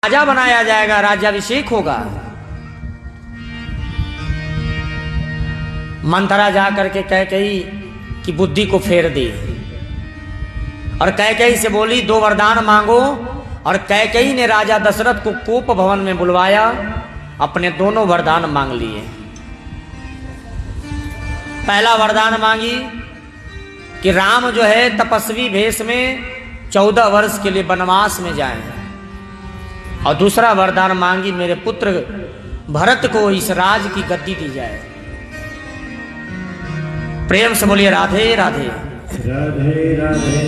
राजा बनाया जाएगा, राज्याभिषेक होगा। मंथरा जा करके कैकेयी की बुद्धि को फेर दी और कैकेयी से बोली 2 वरदान मांगो। और कैकेयी ने राजा दशरथ को कोप भवन में बुलवाया, अपने दोनों वरदान मांग लिए। पहला वरदान मांगी कि राम जो है तपस्वी भेष में 14 वर्ष के लिए वनवास में जाएं। और दूसरा वरदान मांगी मेरे पुत्र भरत को इस राज की गद्दी दी जाए। प्रेम से बोलिए राधे राधे राधे राधे।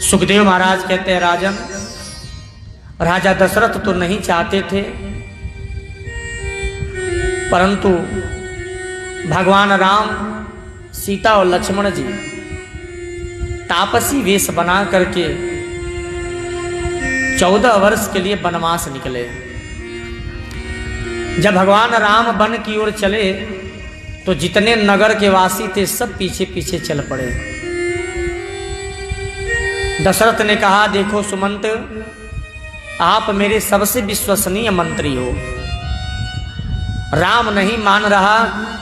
सुखदेव महाराज कहते हैं राजन, राजा दशरथ तो नहीं चाहते थे, परंतु भगवान राम, सीता और लक्ष्मण जी तापसी वेश बना करके 14 वर्ष के लिए वनवास निकले। जब भगवान राम वन की ओर चले तो जितने नगर के वासी थे सब पीछे पीछे चल पड़े। दशरथ ने कहा, देखो सुमंत, आप मेरे सबसे विश्वसनीय मंत्री हो। राम नहीं मान रहा,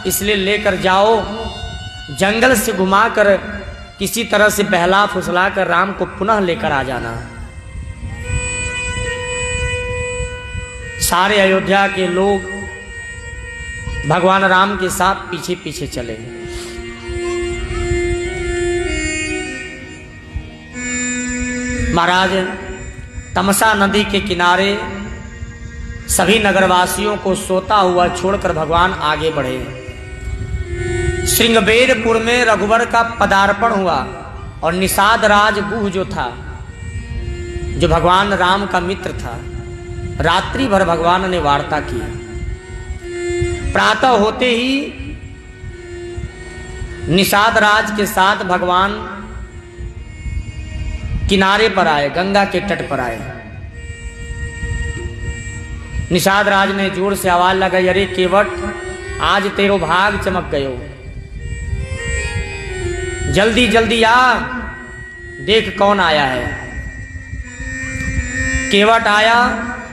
इसलिए लेकर जाओ, जंगल से घुमाकर किसी तरह से बहला फुसला कर राम को पुनः लेकर आ जाना। सारे अयोध्या के लोग भगवान राम के साथ पीछे पीछे चले। महाराज तमसा नदी के किनारे सभी नगरवासियों को सोता हुआ छोड़कर भगवान आगे बढ़े। श्रृंगबेरपुर में रघुवर का पदार्पण हुआ और निषाद राज गुह जो था, जो भगवान राम का मित्र था, रात्रि भर भगवान ने वार्ता की। प्रातः होते ही निषाद राज के साथ भगवान किनारे पर आए, गंगा के तट पर आए। निषाद राज ने जोर से आवाज लगाई, अरे केवट, आज तेरो भाग चमक गयो, जल्दी जल्दी आ, देख कौन आया है। केवट आया।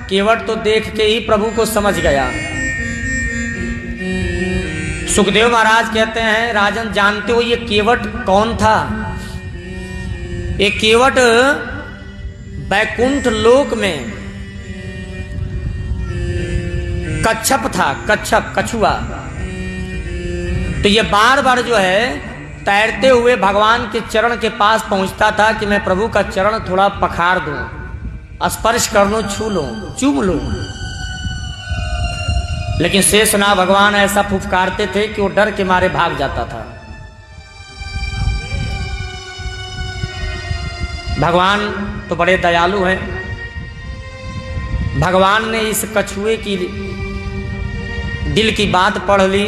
केवट तो देख के ही प्रभु को समझ गया। सुखदेव महाराज कहते हैं, राजन जानते हो ये केवट कौन था? ये केवट बैकुंठ लोक में कच्छप था, कच्छप, कछुआ। तो ये बार बार जो है तैरते हुए भगवान के चरण के पास पहुंचता था कि मैं प्रभु का चरण थोड़ा पखार दूं, स्पर्श कर लूं, छू लूं, चूम लूं। लेकिन शेषनाग भगवान ऐसा फुफकारते थे कि वो डर के मारे भाग जाता था। भगवान तो बड़े दयालु हैं। भगवान ने इस कछुए की दिल की बात पढ़ ली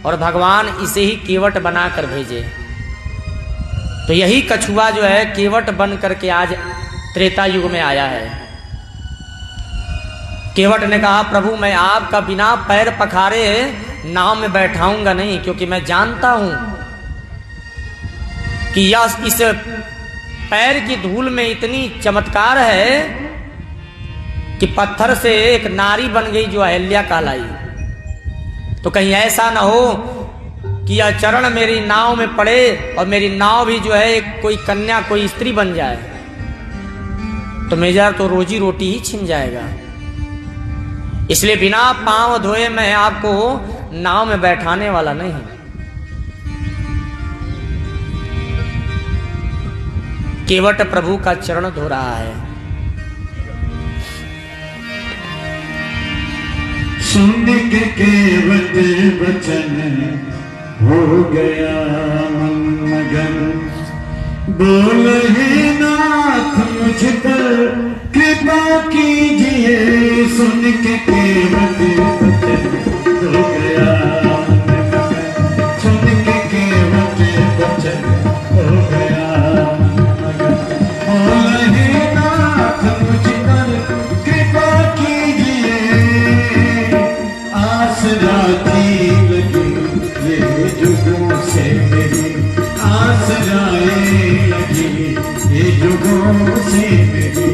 और भगवान इसे ही केवट बना कर भेजे। तो यही कछुआ जो है केवट बन करके आज त्रेता युग में आया है। केवट ने कहा, प्रभु मैं आपका बिना पैर पखारे नाव में बैठाऊंगा नहीं, क्योंकि मैं जानता हूं कि यह इस पैर की धूल में इतनी चमत्कार है कि पत्थर से एक नारी बन गई जो अहिल्या कहलाई। तो कहीं ऐसा ना हो कि यह चरण मेरी नाव में पड़े और मेरी नाव भी जो है कोई कन्या, कोई स्त्री बन जाए, तो मेरा तो रोजी रोटी ही छिन जाएगा। इसलिए बिना पांव धोए मैं आपको नाव में बैठाने वाला नहीं। केवट प्रभु का चरण धो रहा है। सुन के केवट वचन हो गया मन मगन, बोल हे नाथ मुझ पर कृपा कीजिए। सुन के केवट वचन हो गया मन मगन, सुन के केवट वचन हो गया मन मगन, बोल हे नाथ मुझ पर कृपा कीजिए। आसरा थी लगी ये जुगों से मेरी, आसराए लगी ये जुगों से मेरी,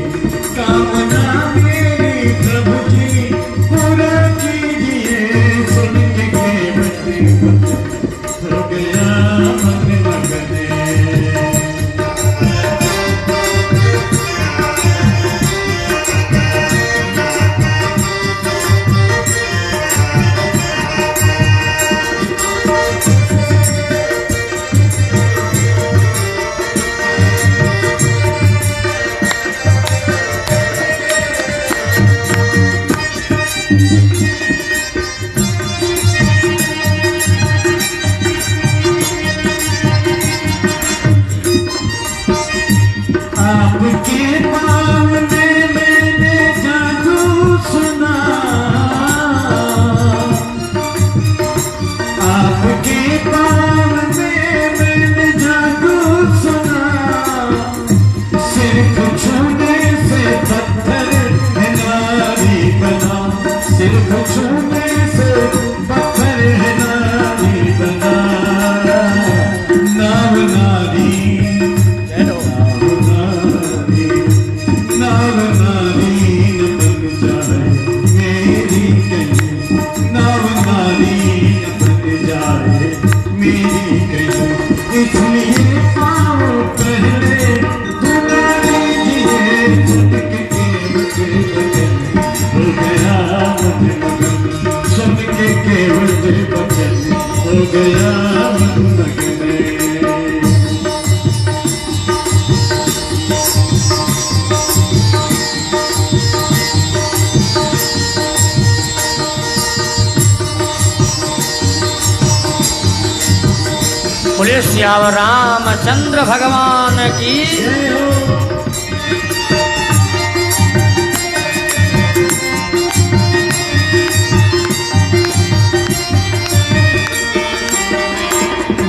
बोले सियावर रामचंद्र भगवान की। जय हो।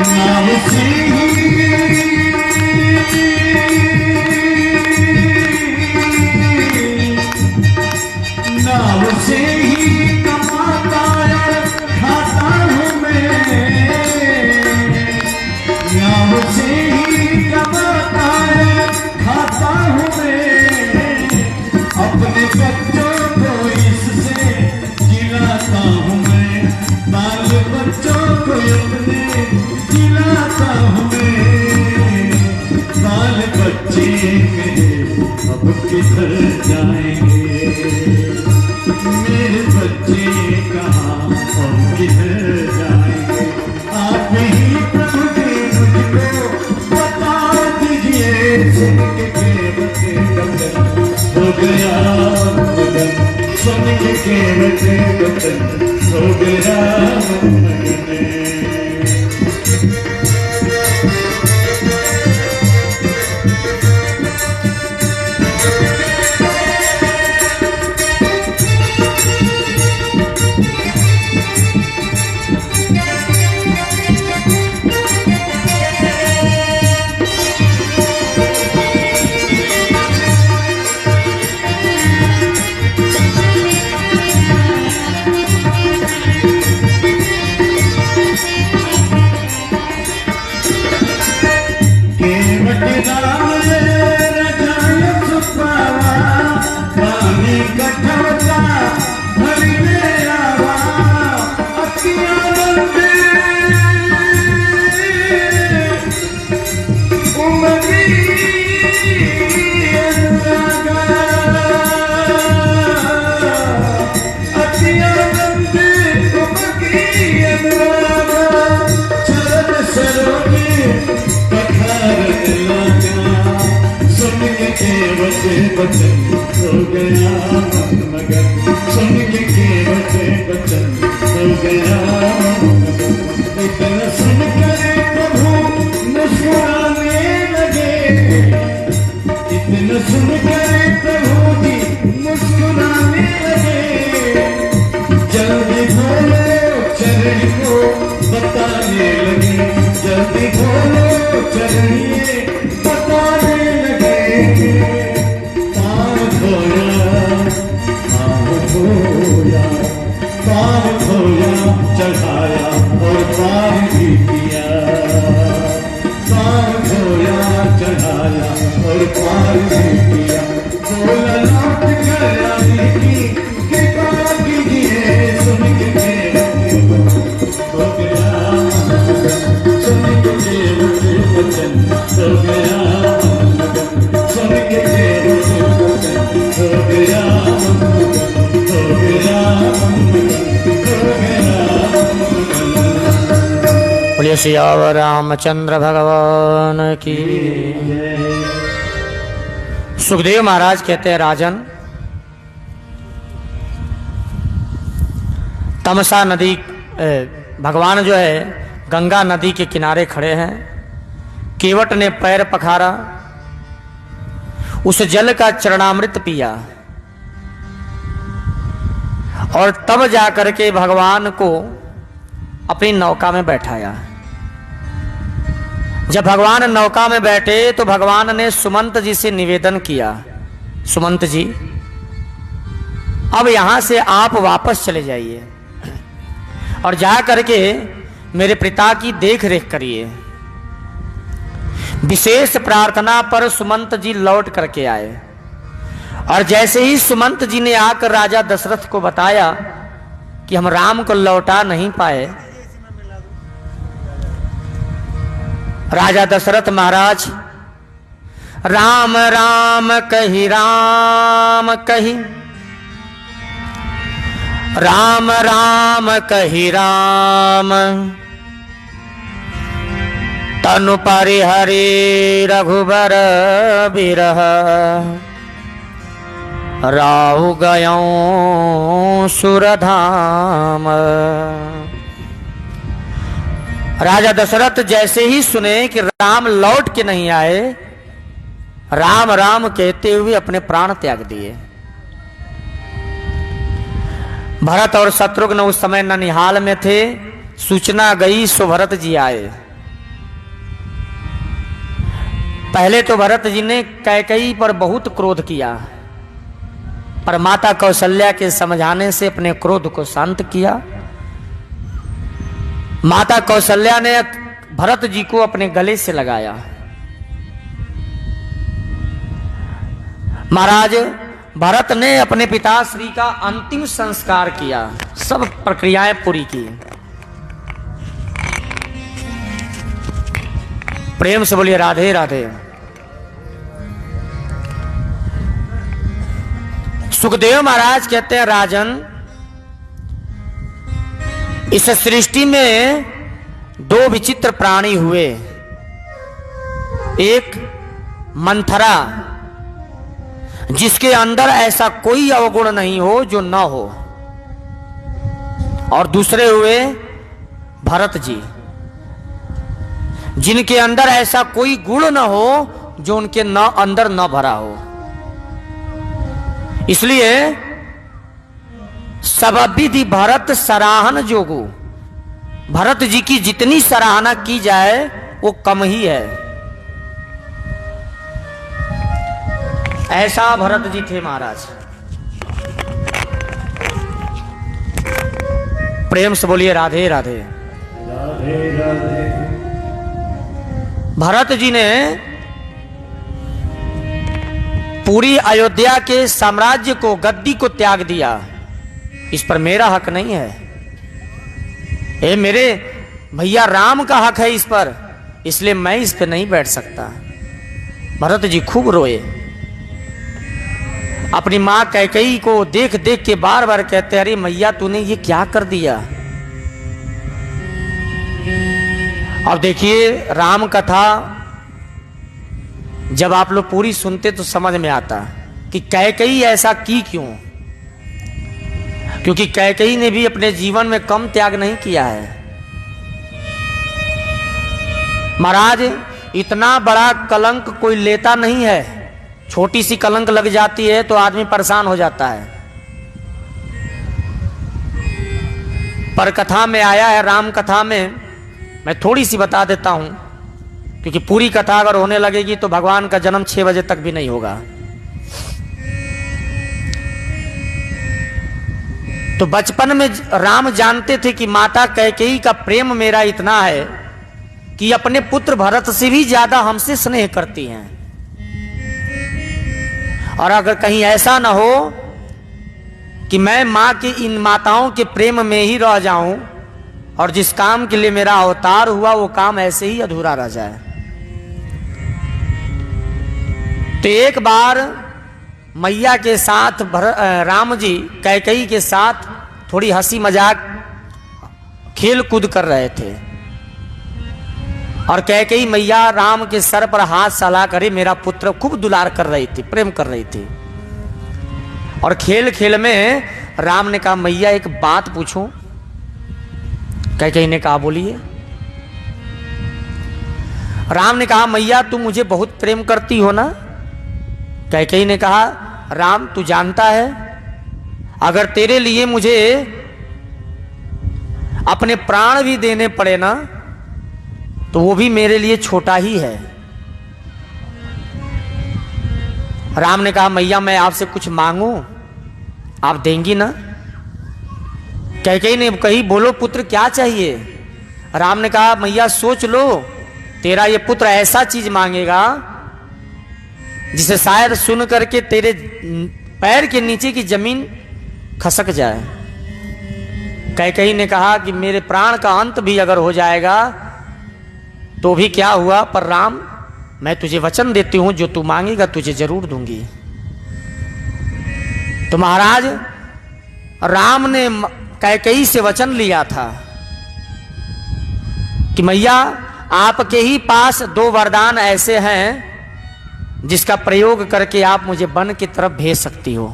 नाम से नाम से ही कमाता है खाता हूँ मैं, नाम से ही कमाता है खाता हूँ मैं, अपने बच्चों को इससे जिलाता हूँ मैं, बाल बच्चों को अपने जिलाता हूँ मैं, बाल बच्चे मेरे अब किधर जाएंगे, मेरे बच्चे कहाँ और किधर जाएंगे, आप ही प्रभु जी मुझको बता दीजिए, सुन के केवटे बचन हो गया मगन, सुन के केवटे बचन हो गया मगन। बचन हो गया मगन, सुन के केवटे बचन हो गया मगन, इतना सुन कर प्रभु मुस्कुराने लगे, इतना सुन कर प्रभु जी मुस्कुराने लगे, जल्दी बोलो चरण को बताने लगे, जल्दी बोलो चरणिए बताने लगे, पार धोया चढ़ाया और पार भी किया, पार धोया चढ़ाया और पार भी किया, बोला लौट कर आने की कृपा कीजिए, सुन के हो गया सुन के वचन हो गया, सुन के वचन हो गया, हो गया। बोले सियावर रामचंद्र भगवान की। सुखदेव महाराज कहते हैं, राजन तमसा नदी भगवान जो है गंगा नदी के किनारे खड़े हैं, केवट ने पैर पखारा, उस जल का चरणामृत पिया और तब जाकर के भगवान को अपनी नौका में बैठाया। जब भगवान नौका में बैठे तो भगवान ने सुमंत जी से निवेदन किया, सुमंत जी अब यहां से आप वापस चले जाइए और जा करके मेरे पिता की देख रेख करिए। विशेष प्रार्थना पर सुमंत जी लौट करके आए और जैसे ही सुमंत जी ने आकर राजा दशरथ को बताया कि हम राम को लौटा नहीं पाए, राजा दशरथ महाराज राम राम कही राम कही, राम राम कही राम, तनु परिहरि रघुबर बिरह, राहु गयों सुरधाम। राजा दशरथ जैसे ही सुने कि राम लौट के नहीं आए, राम राम कहते हुए अपने प्राण त्याग दिए। भरत और शत्रुघ्न उस समय ननिहाल में थे। सूचना गई सो भरत जी आए। पहले तो भरत जी ने कैकेयी पर बहुत क्रोध किया, पर माता कौशल्या के समझाने से अपने क्रोध को शांत किया। माता कौशल्या ने भरत जी को अपने गले से लगाया। महाराज भरत ने अपने पिताश्री का अंतिम संस्कार किया, सब प्रक्रियाएं पूरी की। प्रेम से बोलिए राधे राधे। सुखदेव महाराज कहते हैं, राजन, इस सृष्टि में दो विचित्र प्राणी हुए। एक मंथरा, जिसके अंदर ऐसा कोई अवगुण नहीं हो जो न हो, और दूसरे हुए भरत जी, जिनके अंदर ऐसा कोई गुण न हो जो उनके अंदर न भरा हो। इसलिए सब विधि भरत सराहन जोगु, भरत जी की जितनी सराहना की जाए वो कम ही है। ऐसा भरत जी थे महाराज। प्रेम से बोलिए राधे राधे। राधे राधे। भरत जी ने पूरी अयोध्या के साम्राज्य को, गद्दी को त्याग दिया। इस पर मेरा हक नहीं है, ये मेरे भैया राम का हक है इस पर, इसलिए मैं इस पर नहीं बैठ सकता। भरत जी खूब रोए। अपनी मां कैकेयी को देख देख के बार बार कहते, अरे मैया तूने ये क्या कर दिया। अब देखिए राम कथा जब आप लोग पूरी सुनते तो समझ में आता कि कैकेयी ऐसा की क्यों। क्योंकि कैकेयी ने भी अपने जीवन में कम त्याग नहीं किया है। महाराज इतना बड़ा कलंक कोई लेता नहीं है, छोटी सी कलंक लग जाती है तो आदमी परेशान हो जाता है। पर कथा में आया है, राम कथा में मैं थोड़ी सी बता देता हूं, क्योंकि पूरी कथा अगर होने लगेगी तो भगवान का जन्म 6 बजे तक भी नहीं होगा। तो बचपन में राम जानते थे कि माता कैकेयी का प्रेम मेरा इतना है कि अपने पुत्र भरत से भी ज्यादा हमसे स्नेह करती हैं। और अगर कहीं ऐसा ना हो कि मैं मां की इन माताओं के प्रेम में ही रह जाऊं और जिस काम के लिए मेरा अवतार हुआ वो काम ऐसे ही अधूरा रह जाए। तो एक बार मैया के साथ राम जी कैकेयी के साथ थोड़ी हंसी मजाक खेल कूद कर रहे थे, और कैकेयी मैया राम के सर पर हाथ सला करे मेरा पुत्र खूब दुलार कर रही थी, प्रेम कर रही थी। और खेल खेल में राम ने कहा, मैया एक बात पूछूं। कैकेयी ने कहा, बोलिए। राम ने कहा, मैया तुम मुझे बहुत प्रेम करती हो ना। कैकेयी ने कहा, राम तू जानता है अगर तेरे लिए मुझे अपने प्राण भी देने पड़े ना तो वो भी मेरे लिए छोटा ही है। राम ने कहा, मैया मैं आपसे कुछ मांगू, आप देंगी ना। कैकेयी ने कही, बोलो पुत्र क्या चाहिए। राम ने कहा, मैया सोच लो, तेरा ये पुत्र ऐसा चीज मांगेगा जिसे शायद सुन करके तेरे पैर के नीचे की जमीन खसक जाए। कैकेयी ने कहा कि मेरे प्राण का अंत भी अगर हो जाएगा तो भी क्या हुआ, पर राम मैं तुझे वचन देती हूं जो तू मांगेगा तुझे जरूर दूंगी। तो महाराज राम ने कैकेयी से वचन लिया था कि मैया आपके ही पास 2 वरदान ऐसे हैं जिसका प्रयोग करके आप मुझे वन की तरफ भेज सकती हो,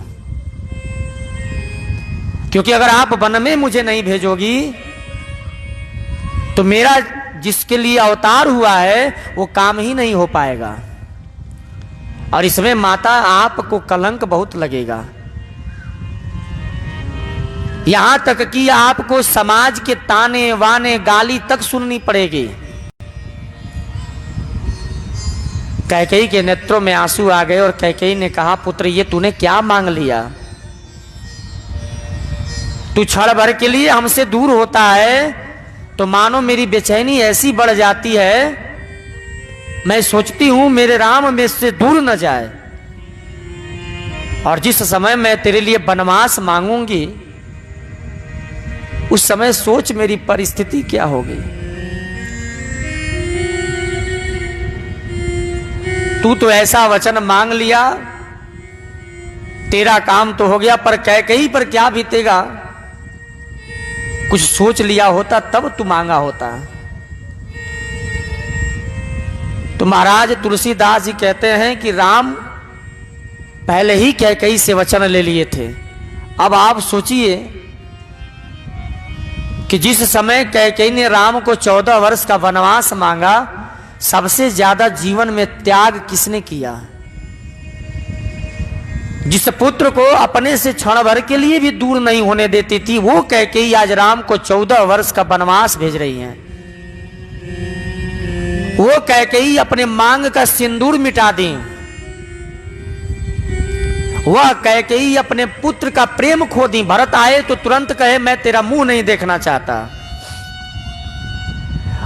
क्योंकि अगर आप वन में मुझे नहीं भेजोगी तो मेरा जिसके लिए अवतार हुआ है वो काम ही नहीं हो पाएगा। और इसमें माता आपको कलंक बहुत लगेगा, यहां तक कि आपको समाज के ताने वाने गाली तक सुननी पड़ेगी। कैकेयी के नेत्रों में आंसू आ गए और कैकेयी ने कहा, पुत्र ये तूने क्या मांग लिया? तू क्षण भर के लिए हमसे दूर होता है तो मानो मेरी बेचैनी ऐसी बढ़ जाती है, मैं सोचती हूं मेरे राम में से दूर न जाए। और जिस समय मैं तेरे लिए वनवास मांगूंगी उस समय सोच मेरी परिस्थिति क्या होगी। तू तो ऐसा वचन मांग लिया, तेरा काम तो हो गया, पर कैकेयी पर क्या बीतेगा? कुछ सोच लिया होता तब तू मांगा होता। तो महाराज तुलसीदास जी कहते हैं कि राम पहले ही कैकेयी से वचन ले लिए थे। अब आप सोचिए कि जिस समय कैकेयी ने राम को 14 वर्ष का वनवास मांगा, सबसे ज्यादा जीवन में त्याग किसने किया? जिस पुत्र को अपने से क्षण भर के लिए भी दूर नहीं होने देती थी, वो कैकेयी आज राम को 14 वर्ष का वनवास भेज रही हैं। वो कैकेयी अपने मांग का सिंदूर मिटा दी। वह कैकेयी अपने पुत्र का प्रेम खो दी। भरत आए तो तुरंत कहे मैं तेरा मुंह नहीं देखना चाहता।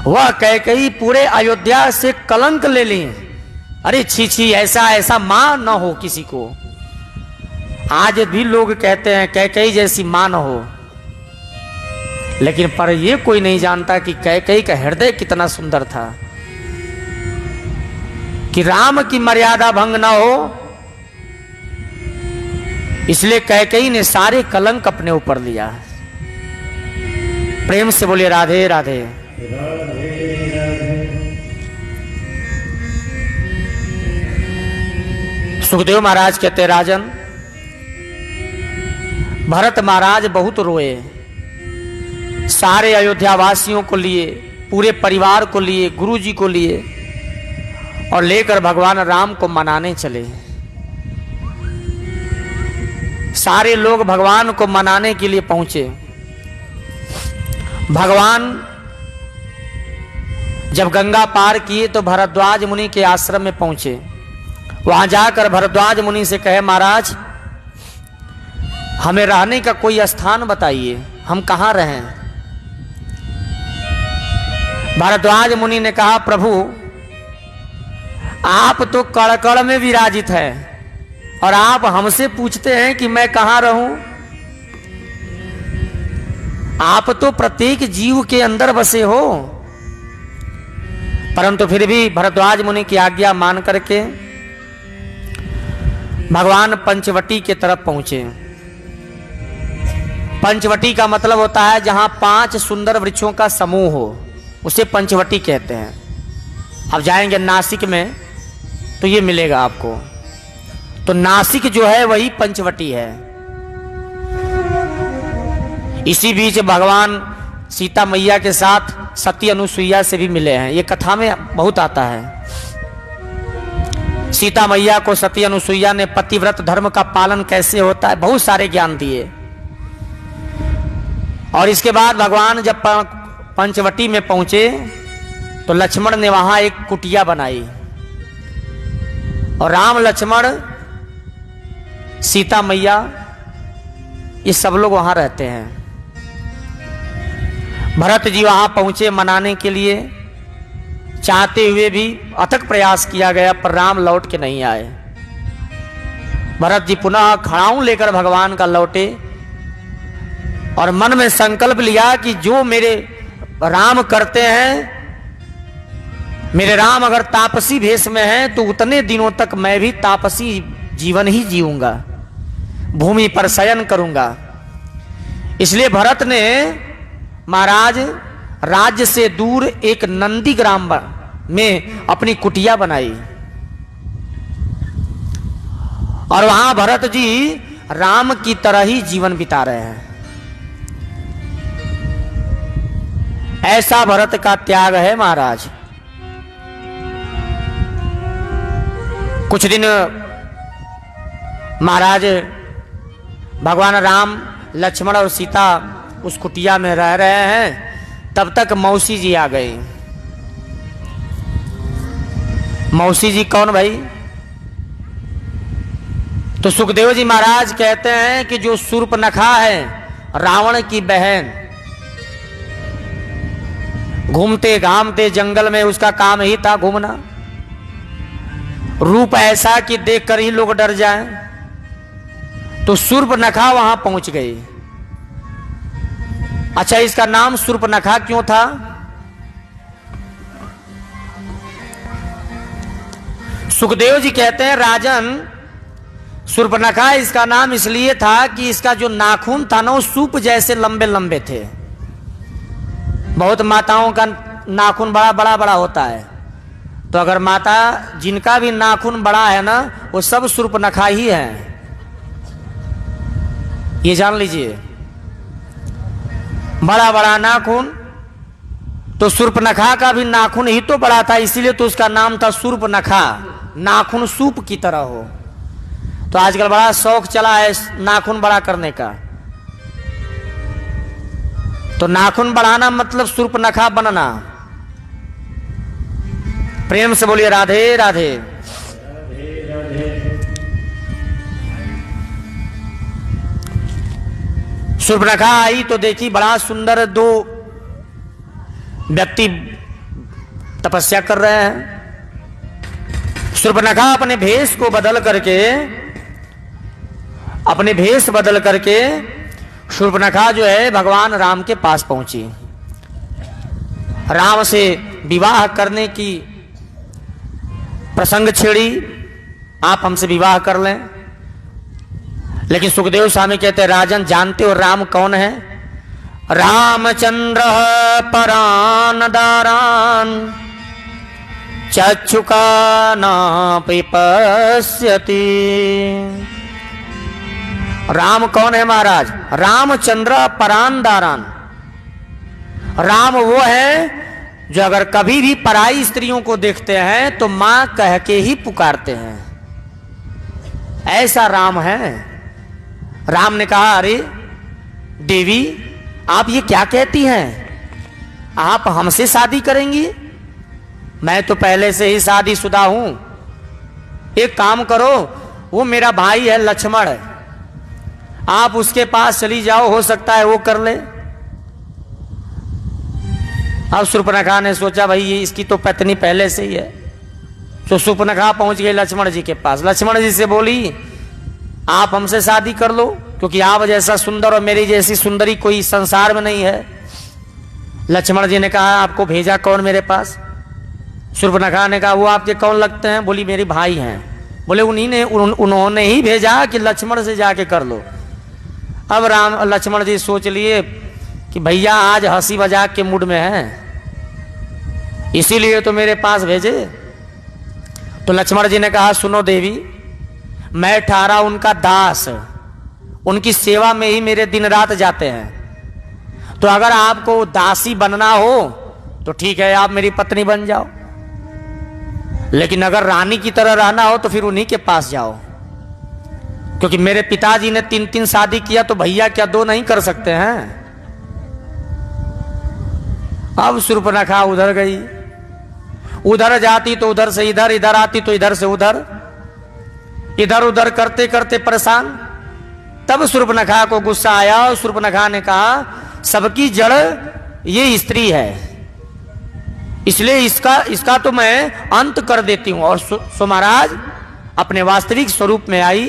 वह कैकेयी पूरे अयोध्या से कलंक ले ली। अरे छी छी, ऐसा ऐसा मां न हो किसी को। आज भी लोग कहते हैं कैकेयी जैसी मां न हो, लेकिन पर यह कोई नहीं जानता कि कैकेयी का हृदय कितना सुंदर था, कि राम की मर्यादा भंग न हो, इसलिए कैकेयी ने सारे कलंक अपने ऊपर लिया। प्रेम से बोलिए राधे राधे। सुखदेव महाराज कहते, राजन भरत महाराज बहुत रोए, सारे अयोध्या वासियों को लिए, पूरे परिवार को लिए, गुरु जी को लिए, और लेकर भगवान राम को मनाने चले। सारे लोग भगवान को मनाने के लिए पहुंचे। भगवान जब गंगा पार किए तो भरद्वाज मुनि के आश्रम में पहुंचे। वहां जाकर भरद्वाज मुनि से कहे, महाराज हमें रहने का कोई स्थान बताइए, हम कहां रहें? भरद्वाज मुनि ने कहा, प्रभु आप तो कड़कड़ में विराजित है और आप हमसे पूछते हैं कि मैं कहां रहूं? आप तो प्रत्येक जीव के अंदर बसे हो। परंतु फिर भी भरद्वाज मुनि की आज्ञा मान करके भगवान पंचवटी के तरफ पहुंचे। पंचवटी का मतलब होता है जहां 5 सुंदर वृक्षों का समूह हो, उसे पंचवटी कहते हैं। अब जाएंगे नासिक में तो ये मिलेगा आपको। तो नासिक जो है वही पंचवटी है। इसी बीच भगवान सीता मैया के साथ सती अनुसुईया से भी मिले हैं। ये कथा में बहुत आता है। सीता मैया को सती अनुसुईया ने पतिव्रत धर्म का पालन कैसे होता है बहुत सारे ज्ञान दिए। और इसके बाद भगवान जब पंचवटी में पहुंचे तो लक्ष्मण ने वहां एक कुटिया बनाई और राम लक्ष्मण सीता मैया ये सब लोग वहां रहते हैं। भरत जी वहां पहुंचे मनाने के लिए, चाहते हुए भी अथक प्रयास किया गया पर राम लौट के नहीं आए। भरत जी पुनः खड़ाऊं लेकर भगवान का लौटे और मन में संकल्प लिया कि जो मेरे राम करते हैं, मेरे राम अगर तापसी भेष में हैं तो उतने दिनों तक मैं भी तापसी जीवन ही जीऊंगा, भूमि पर शयन करूंगा। इसलिए भरत ने महाराज राज्य से दूर एक नंदी ग्राम में अपनी कुटिया बनाई और वहां भरत जी राम की तरह ही जीवन बिता रहे हैं। ऐसा भरत का त्याग है महाराज। कुछ दिन महाराज भगवान राम, लक्ष्मण और सीता उस कुटिया में रह रहे हैं, तब तक मौसी जी आ गई। मौसी जी कौन भाई? तो सुखदेव जी महाराज कहते हैं कि जो शूर्पणखा है, रावण की बहन, घूमते घामते जंगल में उसका काम ही था घूमना, रूप ऐसा कि देखकर ही लोग डर जाएं। तो शूर्पणखा वहां पहुंच गई। अच्छा, इसका नाम शूर्पणखा क्यों था? सुखदेव जी कहते हैं राजन, शूर्पणखा इसका नाम इसलिए था कि इसका जो नाखून था ना, वो सूप जैसे लंबे लंबे थे। बहुत माताओं का नाखून बड़ा बड़ा बड़ा होता है, तो अगर माता जिनका भी नाखून बड़ा है ना, वो सब शूर्पणखा ही है, ये जान लीजिए। बड़ा बड़ा नाखून, तो शूर्पणखा का भी नाखून ही तो बड़ा था, इसीलिए तो उसका नाम था शूर्पणखा, नाखून सूप की तरह हो। तो आजकल बड़ा शौक चला है नाखून बड़ा करने का, तो नाखून बढ़ाना मतलब शूर्पणखा बनना। प्रेम से बोलिए राधे राधे। शूर्पणखा आई तो देखी बड़ा सुंदर दो व्यक्ति तपस्या कर रहे हैं। शूर्पणखा अपने भेष बदल करके शूर्पणखा जो है भगवान राम के पास पहुंची। राम से विवाह करने की प्रसंग छेड़ी, आप हमसे विवाह कर लें। लेकिन सुखदेव स्वामी कहते हैं राजन, जानते हो राम कौन है? रामचंद्र परान दारान चक्षुका नापि पश्यति। राम कौन है महाराज? रामचंद्र परान दारान। राम वो है जो अगर कभी भी पराई स्त्रियों को देखते हैं तो मां कह के ही पुकारते हैं, ऐसा राम है। राम ने कहा, अरे देवी, आप ये क्या कहती हैं? आप हमसे शादी करेंगी? मैं तो पहले से ही शादीशुदा हूं। एक काम करो, वो मेरा भाई है लक्ष्मण, आप उसके पास चली जाओ, हो सकता है वो कर ले। अब शूर्पणखा ने सोचा भाई ये इसकी तो पत्नी पहले से ही है, तो शूर्पणखा पहुंच गई लक्ष्मण जी के पास। लक्ष्मण जी से बोली, आप हमसे शादी कर लो, क्योंकि आप जैसा सुंदर और मेरी जैसी सुंदरी कोई संसार में नहीं है। लक्ष्मण जी ने कहा, आपको भेजा कौन मेरे पास? शूर्पणखा ने कहा, वो आपके कौन लगते हैं? बोली, मेरे भाई हैं। बोले, उन्होंने ही भेजा कि लक्ष्मण से जाके कर लो। अब लक्ष्मण जी सोच लिए कि भैया आज हंसी मजाक के मूड में है, इसीलिए तो मेरे पास भेजे। तो लक्ष्मण जी ने कहा, सुनो देवी, मैं ठहरा उनका दास, उनकी सेवा में ही मेरे दिन रात जाते हैं। तो अगर आपको दासी बनना हो तो ठीक है, आप मेरी पत्नी बन जाओ, लेकिन अगर रानी की तरह रहना हो तो फिर उन्हीं के पास जाओ, क्योंकि मेरे पिताजी ने 3-3 शादी किया, तो भैया क्या 2 नहीं कर सकते हैं? अब शूर्पणखा उधर गई, उधर जाती तो उधर से इधर, इधर आती तो इधर से उधर, इधर उधर करते करते परेशान। तब शूर्पणखा को गुस्सा आया और शूर्पणखा ने कहा, सबकी जड़ ये स्त्री है, इसलिए इसका तो मैं अंत कर देती हूं। और सो महाराज अपने वास्तविक स्वरूप में आई,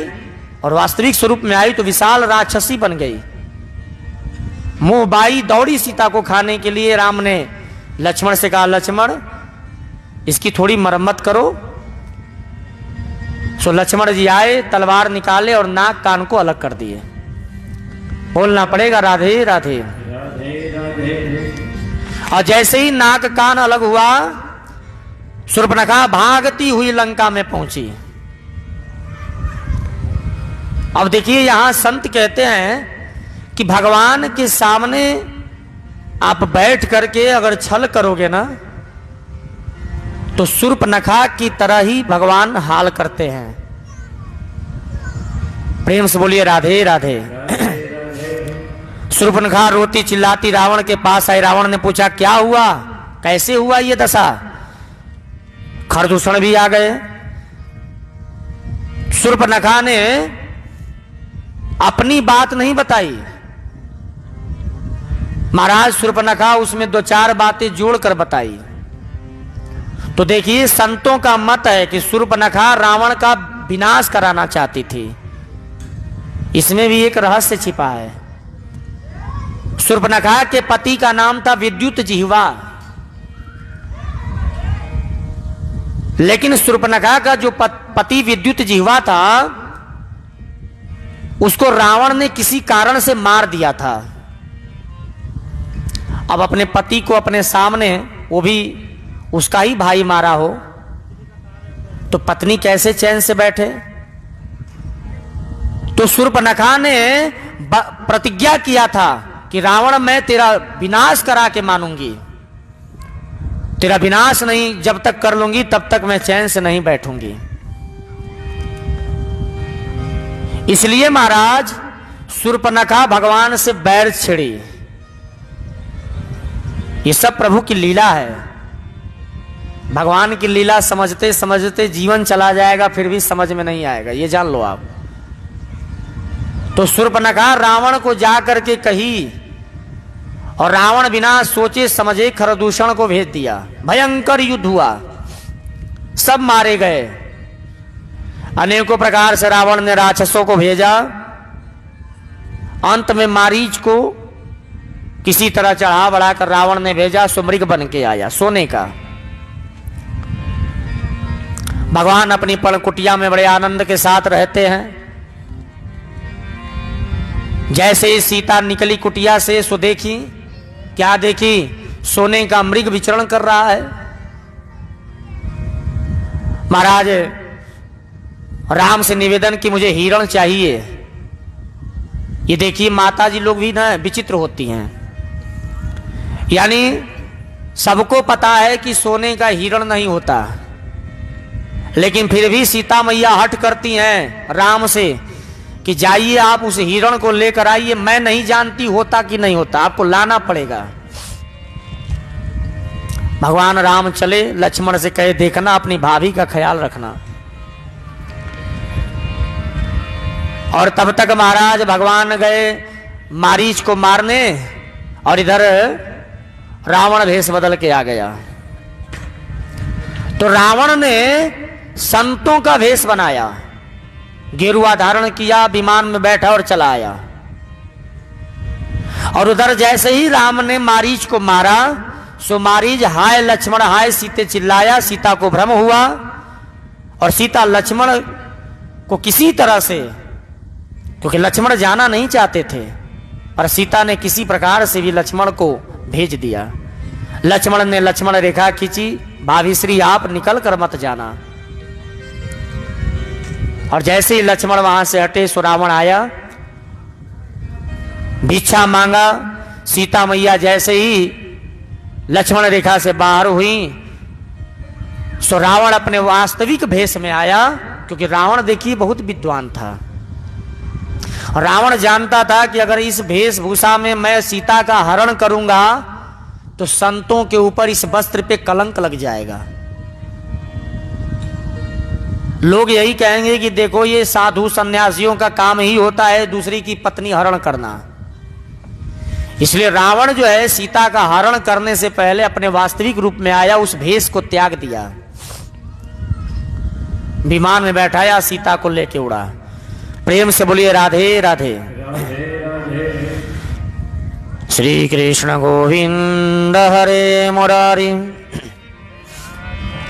और वास्तविक स्वरूप में आई तो विशाल राक्षसी बन गई। मुंह बाई दौड़ी सीता को खाने के लिए। राम ने लक्ष्मण से कहा, लक्ष्मण इसकी थोड़ी मरम्मत करो। सो लक्ष्मण जी आए, तलवार निकाले और नाक कान को अलग कर दिए। बोलना पड़ेगा राधे राधे। और जैसे ही नाक कान अलग हुआ, शूर्पणखा भागती हुई लंका में पहुंची। अब देखिए, यहां संत कहते हैं कि भगवान के सामने आप बैठ करके अगर छल करोगे ना तो शूर्पणखा की तरह ही भगवान हाल करते हैं। प्रेम से बोलिए राधे राधे। शूर्पणखा रोती चिल्लाती रावण के पास आई। रावण ने पूछा क्या हुआ, कैसे हुआ ये दशा? खरदूषण भी आ गए। शूर्पणखा ने अपनी बात नहीं बताई। महाराज शूर्पणखा उसमें दो चार बातें जोड़कर बताई। तो देखिए संतों का मत है कि शूर्पणखा रावण का विनाश कराना चाहती थी। इसमें भी एक रहस्य छिपा है। शूर्पणखा के पति का नाम था विद्युत जिह्वा, लेकिन शूर्पणखा का जो पति विद्युत जिह्वा था उसको रावण ने किसी कारण से मार दिया था। अब अपने पति को अपने सामने, वो भी उसका ही भाई, मारा हो तो पत्नी कैसे चैन से बैठे? तो शूर्पणखा ने प्रतिज्ञा किया था कि रावण मैं तेरा विनाश करा के मानूंगी, तेरा विनाश नहीं जब तक कर लूंगी तब तक मैं चैन से नहीं बैठूंगी। इसलिए महाराज शूर्पणखा भगवान से बैर छिड़ी। ये सब प्रभु की लीला है। भगवान की लीला समझते समझते जीवन चला जाएगा फिर भी समझ में नहीं आएगा, ये जान लो आप। तो शूर्पणखा रावण को जा करके कही और रावण बिना सोचे समझे खरदूषण को भेज दिया। भयंकर युद्ध हुआ, सब मारे गए। अनेकों प्रकार से रावण ने राक्षसों को भेजा। अंत में मारीच को किसी तरह चढ़ा बढ़ाकर रावण ने भेजा, सो मृग बन के आया सोने का। भगवान अपनी पर्णकुटिया में बड़े आनंद के साथ रहते हैं। जैसे ही सीता निकली कुटिया से, सो देखी, क्या देखी? सोने का मृग विचरण कर रहा है। महाराज राम से निवेदन कि मुझे हिरण चाहिए। ये देखिए माता जी लोग भी ना विचित्र होती हैं, यानी सबको पता है कि सोने का हिरण नहीं होता, लेकिन फिर भी सीता मैया हट करती हैं राम से कि जाइए आप उस हिरण को लेकर आइए। मैं नहीं जानती होता कि नहीं होता, आपको लाना पड़ेगा। भगवान राम चले, लक्ष्मण से कहे देखना अपनी भाभी का ख्याल रखना। और तब तक महाराज भगवान गए मारीच को मारने, और इधर रावण भेष बदल के आ गया। तो रावण ने संतों का भेष बनाया, गेरुआ धारण किया, विमान में बैठा और चला आया। और उधर जैसे ही राम ने मारीच को मारा, सो मारीच हाय लक्ष्मण हाय सीते चिल्लाया। सीता को भ्रम हुआ और सीता लक्ष्मण को किसी तरह से, क्योंकि लक्ष्मण जाना नहीं चाहते थे, पर सीता ने किसी प्रकार से भी लक्ष्मण को भेज दिया। लक्ष्मण ने लक्ष्मण रेखा खींची, भाभी श्री आप निकल कर मत जाना। और जैसे ही लक्ष्मण वहां से हटे, सो रावण आया, भिक्षा मांगा। सीता मैया जैसे ही लक्ष्मण रेखा से बाहर हुई, सो रावण अपने वास्तविक भेष में आया, क्योंकि रावण देखिए बहुत विद्वान था। रावण जानता था कि अगर इस वेशभूषा में मैं सीता का हरण करूंगा तो संतों के ऊपर इस वस्त्र पे कलंक लग जाएगा। लोग यही कहेंगे कि देखो ये साधु सन्यासियों का काम ही होता है दूसरी की पत्नी हरण करना। इसलिए रावण जो है सीता का हरण करने से पहले अपने वास्तविक रूप में आया, उस भेष को त्याग दिया, विमान में बैठाया, सीता को लेके उड़ा। प्रेम से बोलिए राधे राधे। श्री कृष्ण गोविंद हरे मुरारी,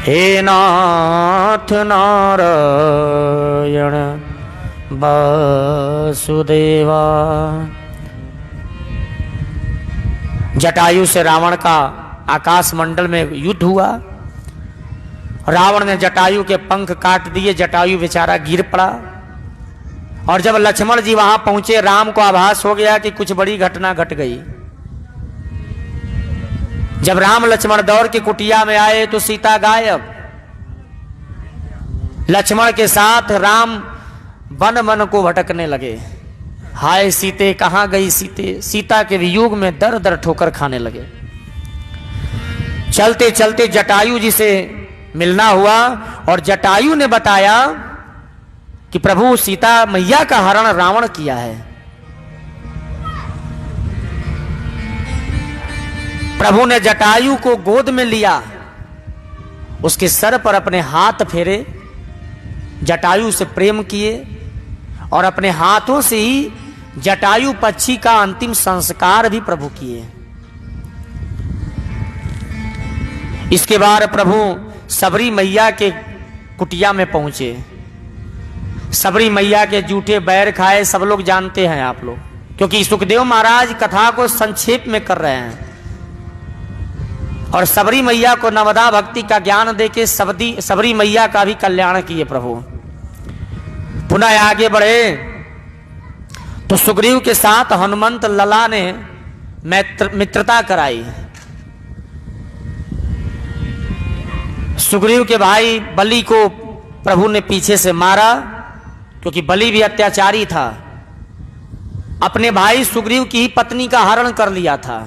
हे नाथ नारायण वासुदेवा। जटायु से रावण का आकाश मंडल में युद्ध हुआ। रावण ने जटायु के पंख काट दिए, जटायु बेचारा गिर पड़ा। और जब लक्ष्मण जी वहां पहुंचे, राम को आभास हो गया कि कुछ बड़ी घटना घट गई। जब राम लक्ष्मण दौड़ के कुटिया में आए तो सीता गायब। लक्ष्मण के साथ राम वन वन को भटकने लगे। हाय सीते कहां गई सीते, सीता के वियोग में दर दर ठोकर खाने लगे। चलते चलते जटायु जी से मिलना हुआ और जटायु ने बताया कि प्रभु सीता मैया का हरण रावण किया है। प्रभु ने जटायु को गोद में लिया, उसके सर पर अपने हाथ फेरे, जटायु से प्रेम किए और अपने हाथों से ही जटायु पक्षी का अंतिम संस्कार भी प्रभु किए। इसके बाद प्रभु सबरी मैया के कुटिया में पहुंचे। सबरी मैया के जूठे बैर खाए सब लोग जानते हैं आप लोग, क्योंकि सुखदेव महाराज कथा को संक्षेप में कर रहे हैं और सबरी मैया को नवदा भक्ति का ज्ञान देके सबरी मैया का भी कल्याण किए प्रभु। पुनः आगे बढ़े तो सुग्रीव के साथ हनुमंत लला ने मित्रता कराई। सुग्रीव के भाई बलि को प्रभु ने पीछे से मारा, क्योंकि बलि भी अत्याचारी था। अपने भाई सुग्रीव की ही पत्नी का हरण कर लिया था।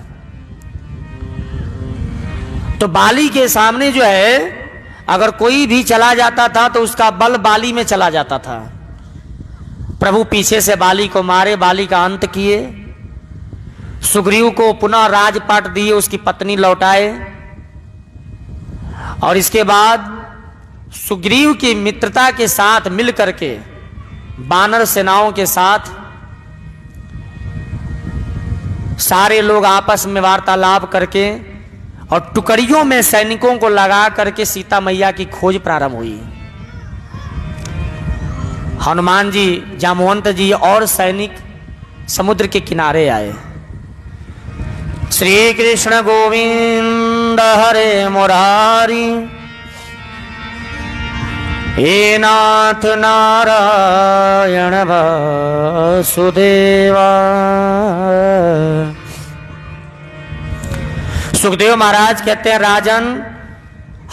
तो बाली के सामने जो है अगर कोई भी चला जाता था तो उसका बल बाली में चला जाता था। प्रभु पीछे से बाली को मारे, बाली का अंत किए, सुग्रीव को पुनः राजपाट दिए, उसकी पत्नी लौटाए और इसके बाद सुग्रीव की मित्रता के साथ मिलकर के बानर सेनाओं के साथ सारे लोग आपस में वार्तालाप करके और टुकड़ियों में सैनिकों को लगा करके सीता मैया की खोज प्रारंभ हुई। हनुमान जी, जामवंत जी और सैनिक समुद्र के किनारे आए। श्री कृष्ण गोविंद हरे मुरारी, हे नाथ नारायण वासुदेवा। सुखदेव महाराज कहते हैं, राजन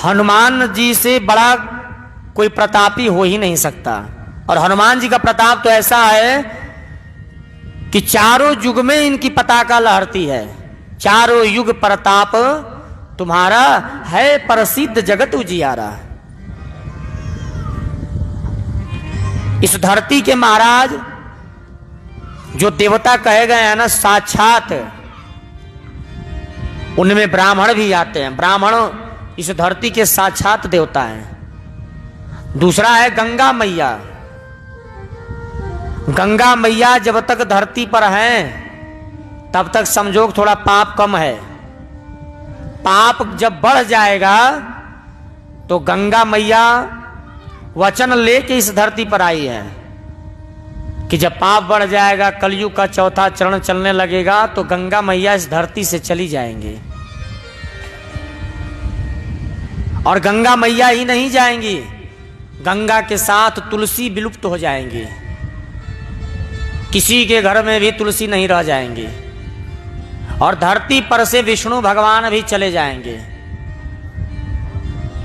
हनुमान जी से बड़ा कोई प्रतापी हो ही नहीं सकता। और हनुमान जी का प्रताप तो ऐसा है कि चारों युग में इनकी पताका लहरती है। चारों युग प्रताप तुम्हारा है, प्रसिद्ध जगत उजियारा। इस धरती के महाराज जो देवता कहे गए हैं ना, साक्षात उनमें ब्राह्मण भी आते हैं। ब्राह्मण इस धरती के साक्षात देवता हैं। दूसरा है गंगा मैया। गंगा मैया जब तक धरती पर हैं तब तक समझो थोड़ा पाप कम है। पाप जब बढ़ जाएगा तो गंगा मैया वचन लेके इस धरती पर आई है कि जब पाप बढ़ जाएगा, कलयुग का चौथा चरण चलने लगेगा, तो गंगा मैया इस धरती से चली जाएंगी। और गंगा मैया ही नहीं जाएंगी, गंगा के साथ तुलसी विलुप्त हो जाएंगी। किसी के घर में भी तुलसी नहीं रह जाएंगी और धरती पर से विष्णु भगवान भी चले जाएंगे।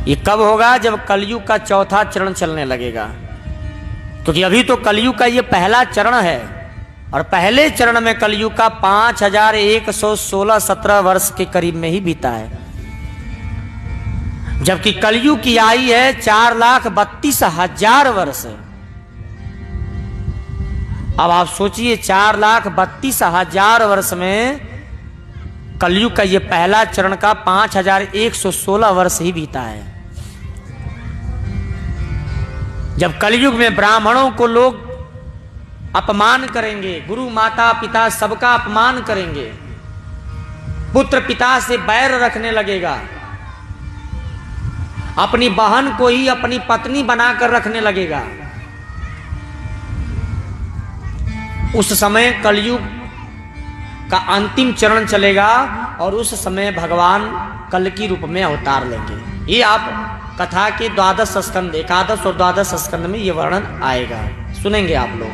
ये कब होगा? जब कलयुग का चौथा चरण चलने लगेगा, क्योंकि अभी तो कलयुग का ये पहला चरण है और पहले चरण में कलयुग का 5116-17 वर्ष के करीब में ही बीता है, जबकि कलयुग की आयु है 4,32,000 वर्ष। अब आप सोचिए 4,32,000 वर्ष में कलयुग का ये पहला चरण का 5,116 वर्ष ही बीता है। जब कलयुग में ब्राह्मणों को लोग अपमान करेंगे, गुरु माता पिता सबका अपमान करेंगे, पुत्र पिता से बैर रखने लगेगा, अपनी बहन को ही अपनी पत्नी बनाकर रखने लगेगा, उस समय कलयुग का अंतिम चरण चलेगा और उस समय भगवान कल की रूप में अवतार लेंगे। ये आप कथा के 12 स्कंद, 11 और 12 स्कंद में ये वर्णन आएगा, सुनेंगे आप लोग।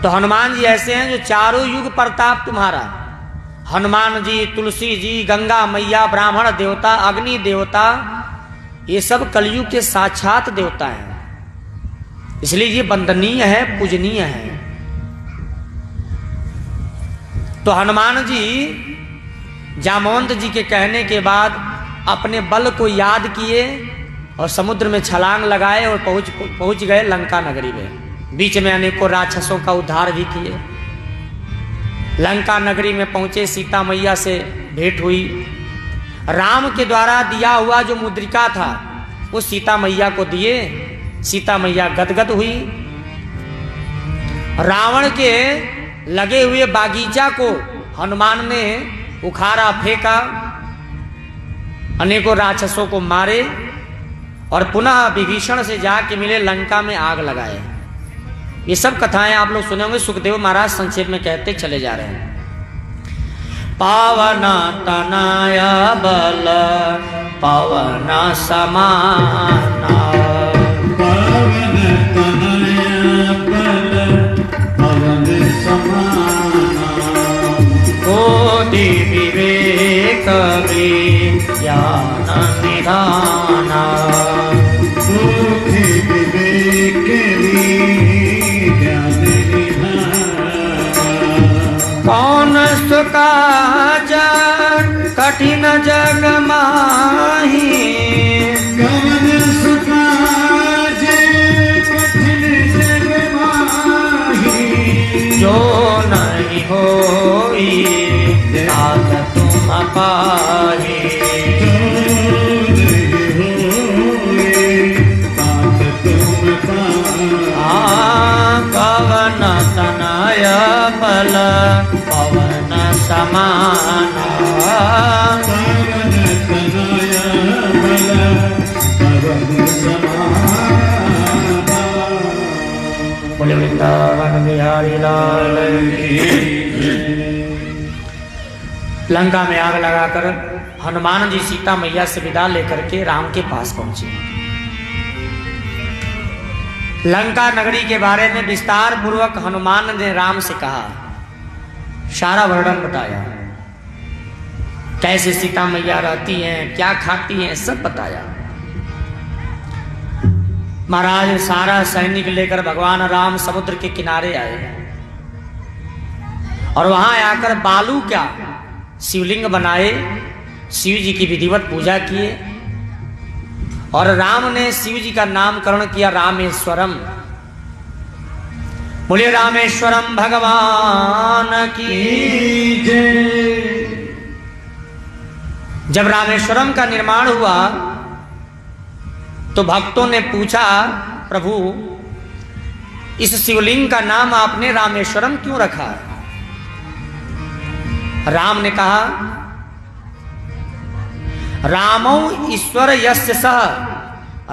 तो हनुमान जी ऐसे हैं जो चारों युग प्रताप तुम्हारा, हनुमान जी, तुलसी जी, गंगा मैया, ब्राह्मण देवता, अग्नि देवता, ये सब कलयुग के साक्षात देवता हैं, इसलिए ये वंदनीय है, पूजनीय है। तो हनुमान जी जामवंत जी के कहने के बाद अपने बल को याद किए और समुद्र में छलांग लगाए और पहुंच गए लंका नगरी में। बीच में अनेकों राक्षसों का उद्धार भी किए। लंका नगरी में पहुंचे, सीता मैया से भेंट हुई। राम के द्वारा दिया हुआ जो मुद्रिका था वो सीता मैया को दिए। सीता मैया गदगद हुई। रावण के लगे हुए बागीचा को हनुमान ने उखाड़ा, फेंका, अनेकों राक्षसों को मारे और पुनः विभीषण से जाके मिले, लंका में आग लगाए। ये सब कथाएं आप लोग सुने होंगे। सुखदेव महाराज संक्षेप में कहते चले जा रहे हैं। पावना तनया बल पवन समाना, पावन तनया बल पवन समाना, कोटि विवेक ज्ञान निधाना, बुद्धि विवेक ज्ञान निधाना, कौन सुकाज कठिन जग माही, कवन सुकाज कठिन जग माही, जो नहीं होई तात तुम पाही, पवन तनय बल पवन समाना, पवन तनय बल पवन समाना। बोले वृंदावन बिहारी लाल की। लंका में आग लगाकर हनुमान जी सीता मैया से विदा लेकर के राम के पास पहुंचे। लंका नगरी के बारे में विस्तार पूर्वक हनुमान ने राम से कहा, सारा वर्णन बताया, कैसे सीता मैया रहती हैं, क्या खाती हैं, सब बताया। महाराज सारा सैनिक लेकर भगवान राम समुद्र के किनारे आए और वहां आकर बालू क्या शिवलिंग बनाए, शिव जी की विधिवत पूजा किए और राम ने शिव जी का नामकरण किया रामेश्वरम। बोले रामेश्वरम भगवान की जय। जब रामेश्वरम का निर्माण हुआ तो भक्तों ने पूछा, प्रभु इस शिवलिंग का नाम आपने रामेश्वरम क्यों रखा? राम ने कहा, रामो ईश्वर यस्य सह,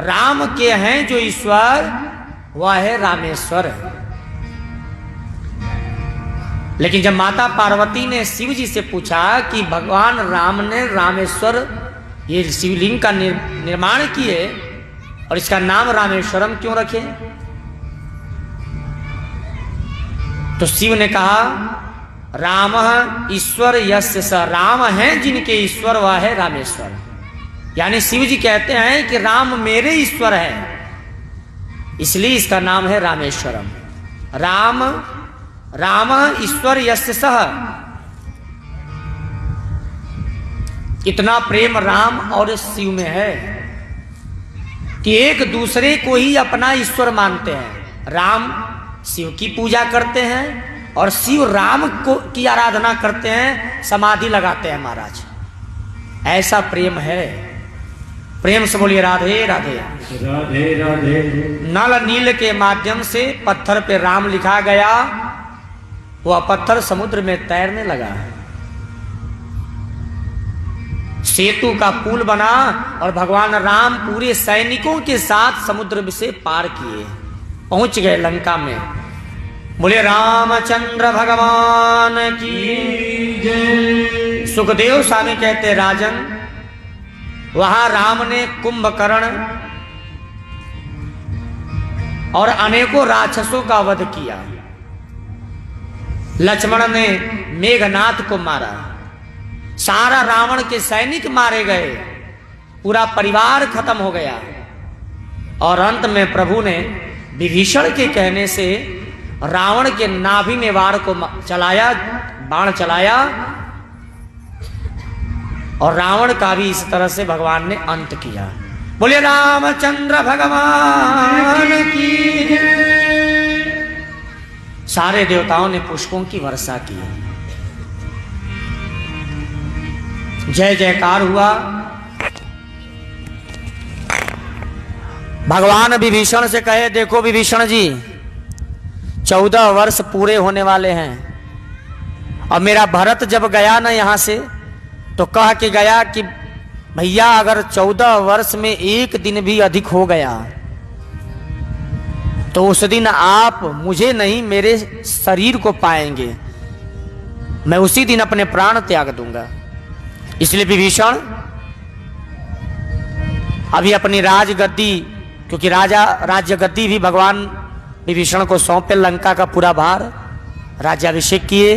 राम के हैं जो ईश्वर वह है रामेश्वर। लेकिन जब माता पार्वती ने शिव जी से पूछा कि भगवान राम ने रामेश्वर ये शिवलिंग का निर्माण किए और इसका नाम रामेश्वरम क्यों रखे, तो शिव ने कहा, राम ईश्वर यस्य स, राम है जिनके ईश्वर वह है रामेश्वर। यानी शिव जी कहते हैं कि राम मेरे ईश्वर है, इसलिए इसका नाम है रामेश्वरम। राम राम ईश्वर यस्य सह, इतना प्रेम राम और शिव में है कि एक दूसरे को ही अपना ईश्वर मानते हैं। राम शिव की पूजा करते हैं और शिव राम को की आराधना करते हैं, समाधि लगाते हैं महाराज। ऐसा प्रेम है। प्रेम से बोलिए राधे राधे राधे राधे। नल नील के माध्यम से पत्थर पे राम लिखा गया, वह पत्थर समुद्र में तैरने लगा। सेतु का पुल बना और भगवान राम पूरे सैनिकों के साथ समुद्र से पार किए, पहुंच गए लंका में। बोले रामचंद्र भगवान की जय। सुखदेव स्वामी कहते, राजन वहां राम ने कुंभकर्ण और अनेकों राक्षसों का वध किया। लक्ष्मण ने मेघनाथ को मारा, सारा रावण के सैनिक मारे गए, पूरा परिवार खत्म हो गया। और अंत में प्रभु ने विभीषण के कहने से रावण के नाभि में वार को चलाया, बाण चलाया, और रावण का भी इस तरह से भगवान ने अंत किया। बोले रामचंद्र भगवान की। सारे देवताओं ने पुष्पों की वर्षा की, जय जयकार हुआ। भगवान विभीषण से कहे, देखो विभीषण जी, 14 वर्ष पूरे होने वाले हैं, और मेरा भरत जब गया ना यहाँ से, तो कह के गया कि भैया अगर 14 वर्ष में एक दिन भी अधिक हो गया तो उस दिन आप मुझे नहीं मेरे शरीर को पाएंगे, मैं उसी दिन अपने प्राण त्याग दूंगा। इसलिए विभीषण अभी अपनी राजगद्दी, क्योंकि राज्य गद्दी भी भगवान विभीषण को सौंपे, लंका का पूरा भार, राज्याभिषेक किए,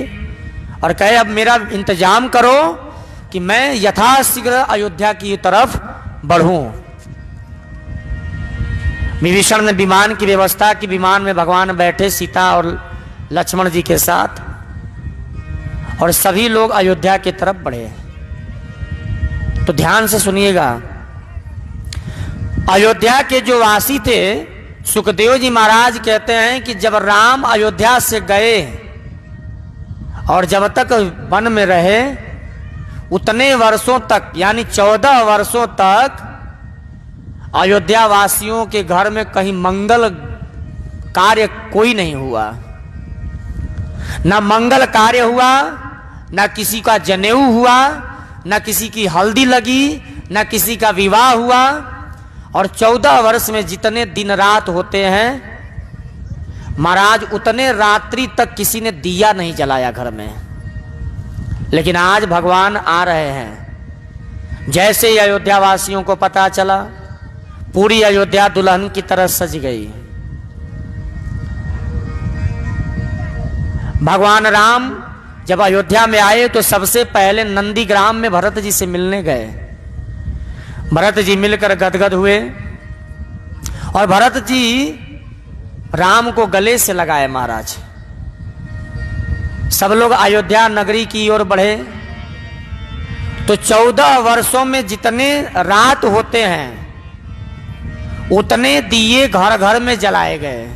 और कहे अब मेरा इंतजाम करो कि मैं यथाशीघ्र अयोध्या की तरफ बढ़ूं। विभीषण ने विमान की व्यवस्था की, विमान में भगवान बैठे सीता और लक्ष्मण जी के साथ, और सभी लोग अयोध्या की तरफ बढ़े। तो ध्यान से सुनिएगा, अयोध्या के जो वासी थे, सुखदेव जी महाराज कहते हैं कि जब राम अयोध्या से गए और जब तक वन में रहे, उतने वर्षों तक, यानी 14 वर्षों तक अयोध्या वासियों के घर में कहीं मंगल कार्य कोई नहीं हुआ। न मंगल कार्य हुआ, न किसी का जनेऊ हुआ, न किसी की हल्दी लगी, न किसी का विवाह हुआ। और 14 वर्ष में जितने दिन रात होते हैं महाराज, उतने रात्रि तक किसी ने दिया नहीं जलाया घर में। लेकिन आज भगवान आ रहे हैं। जैसे ही अयोध्या वासियों को पता चला, पूरी अयोध्या दुल्हन की तरह सज गई। भगवान राम जब अयोध्या में आए तो सबसे पहले नंदीग्राम में भरत जी से मिलने गए। भरत जी मिलकर गदगद हुए, और भरत जी राम को गले से लगाए महाराज। सब लोग अयोध्या नगरी की ओर बढ़े। तो 14 वर्षों में जितने रात होते हैं उतने दिए घर घर में जलाए गए।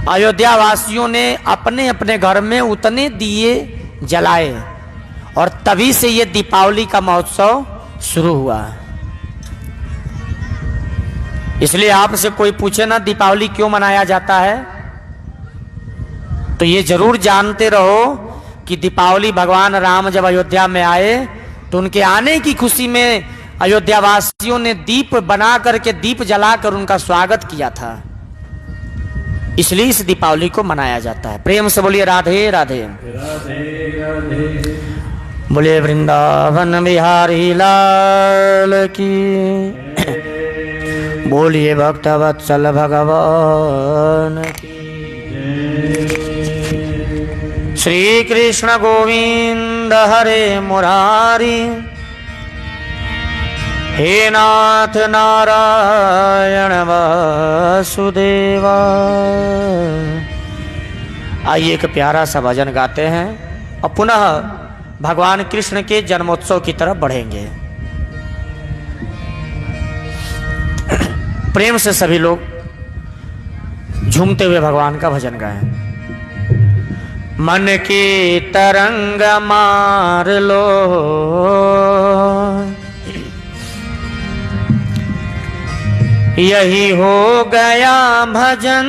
अयोध्या वासियों ने अपने अपने घर में उतने दिए जलाए, और तभी से ये दीपावली का महोत्सव शुरू हुआ। इसलिए आपसे कोई पूछे ना दीपावली क्यों मनाया जाता है, तो ये जरूर जानते रहो कि दीपावली भगवान राम जब अयोध्या में आए तो उनके आने की खुशी में अयोध्या वासियों ने दीप बना करके, दीप जलाकर उनका स्वागत किया था। इसलिए इस दीपावली को मनाया जाता है। प्रेम से बोलिए राधे राधे। बोलिए वृंदावन बिहारी लाल की। बोलिए भक्तवत्सल भगवान की। श्री कृष्ण गोविंद हरे मुरारी, हे नाथ नारायण वासुदेवा। आइए एक प्यारा सा भजन गाते हैं और पुनः भगवान कृष्ण के जन्मोत्सव की तरफ बढ़ेंगे। प्रेम से सभी लोग झूमते हुए भगवान का भजन गाएं। मन की तरंग मार लो, यही हो गया भजन।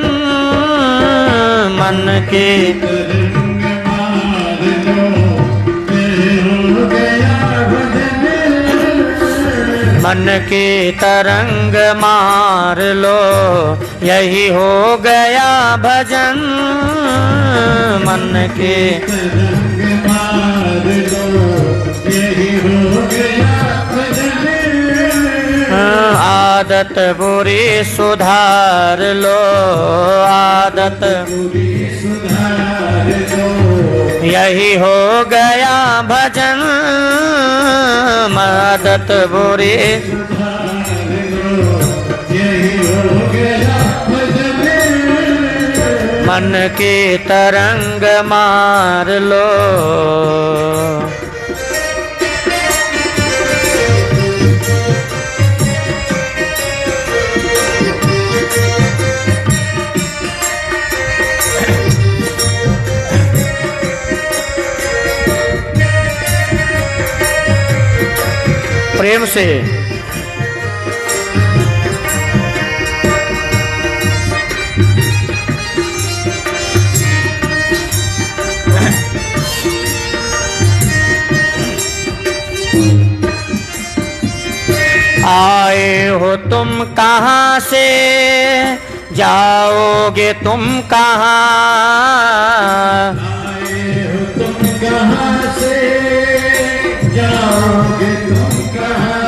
मन के मन के तरंग मार लो, यही हो गया भजन। मन के तरंग मार लो, यही हो गया भजन। आदत बुरी सुधार लो, आदत बुरी सुधार लो, यही हो गया भजन आदत बुरी। यही हो गया भजन मन की तरंग मार लो। प्रेम से आए हो तुम कहाँ से, जाओगे तुम कहाँ। आए हो तुम कहाँ से, जाओगे तुम कहाँ।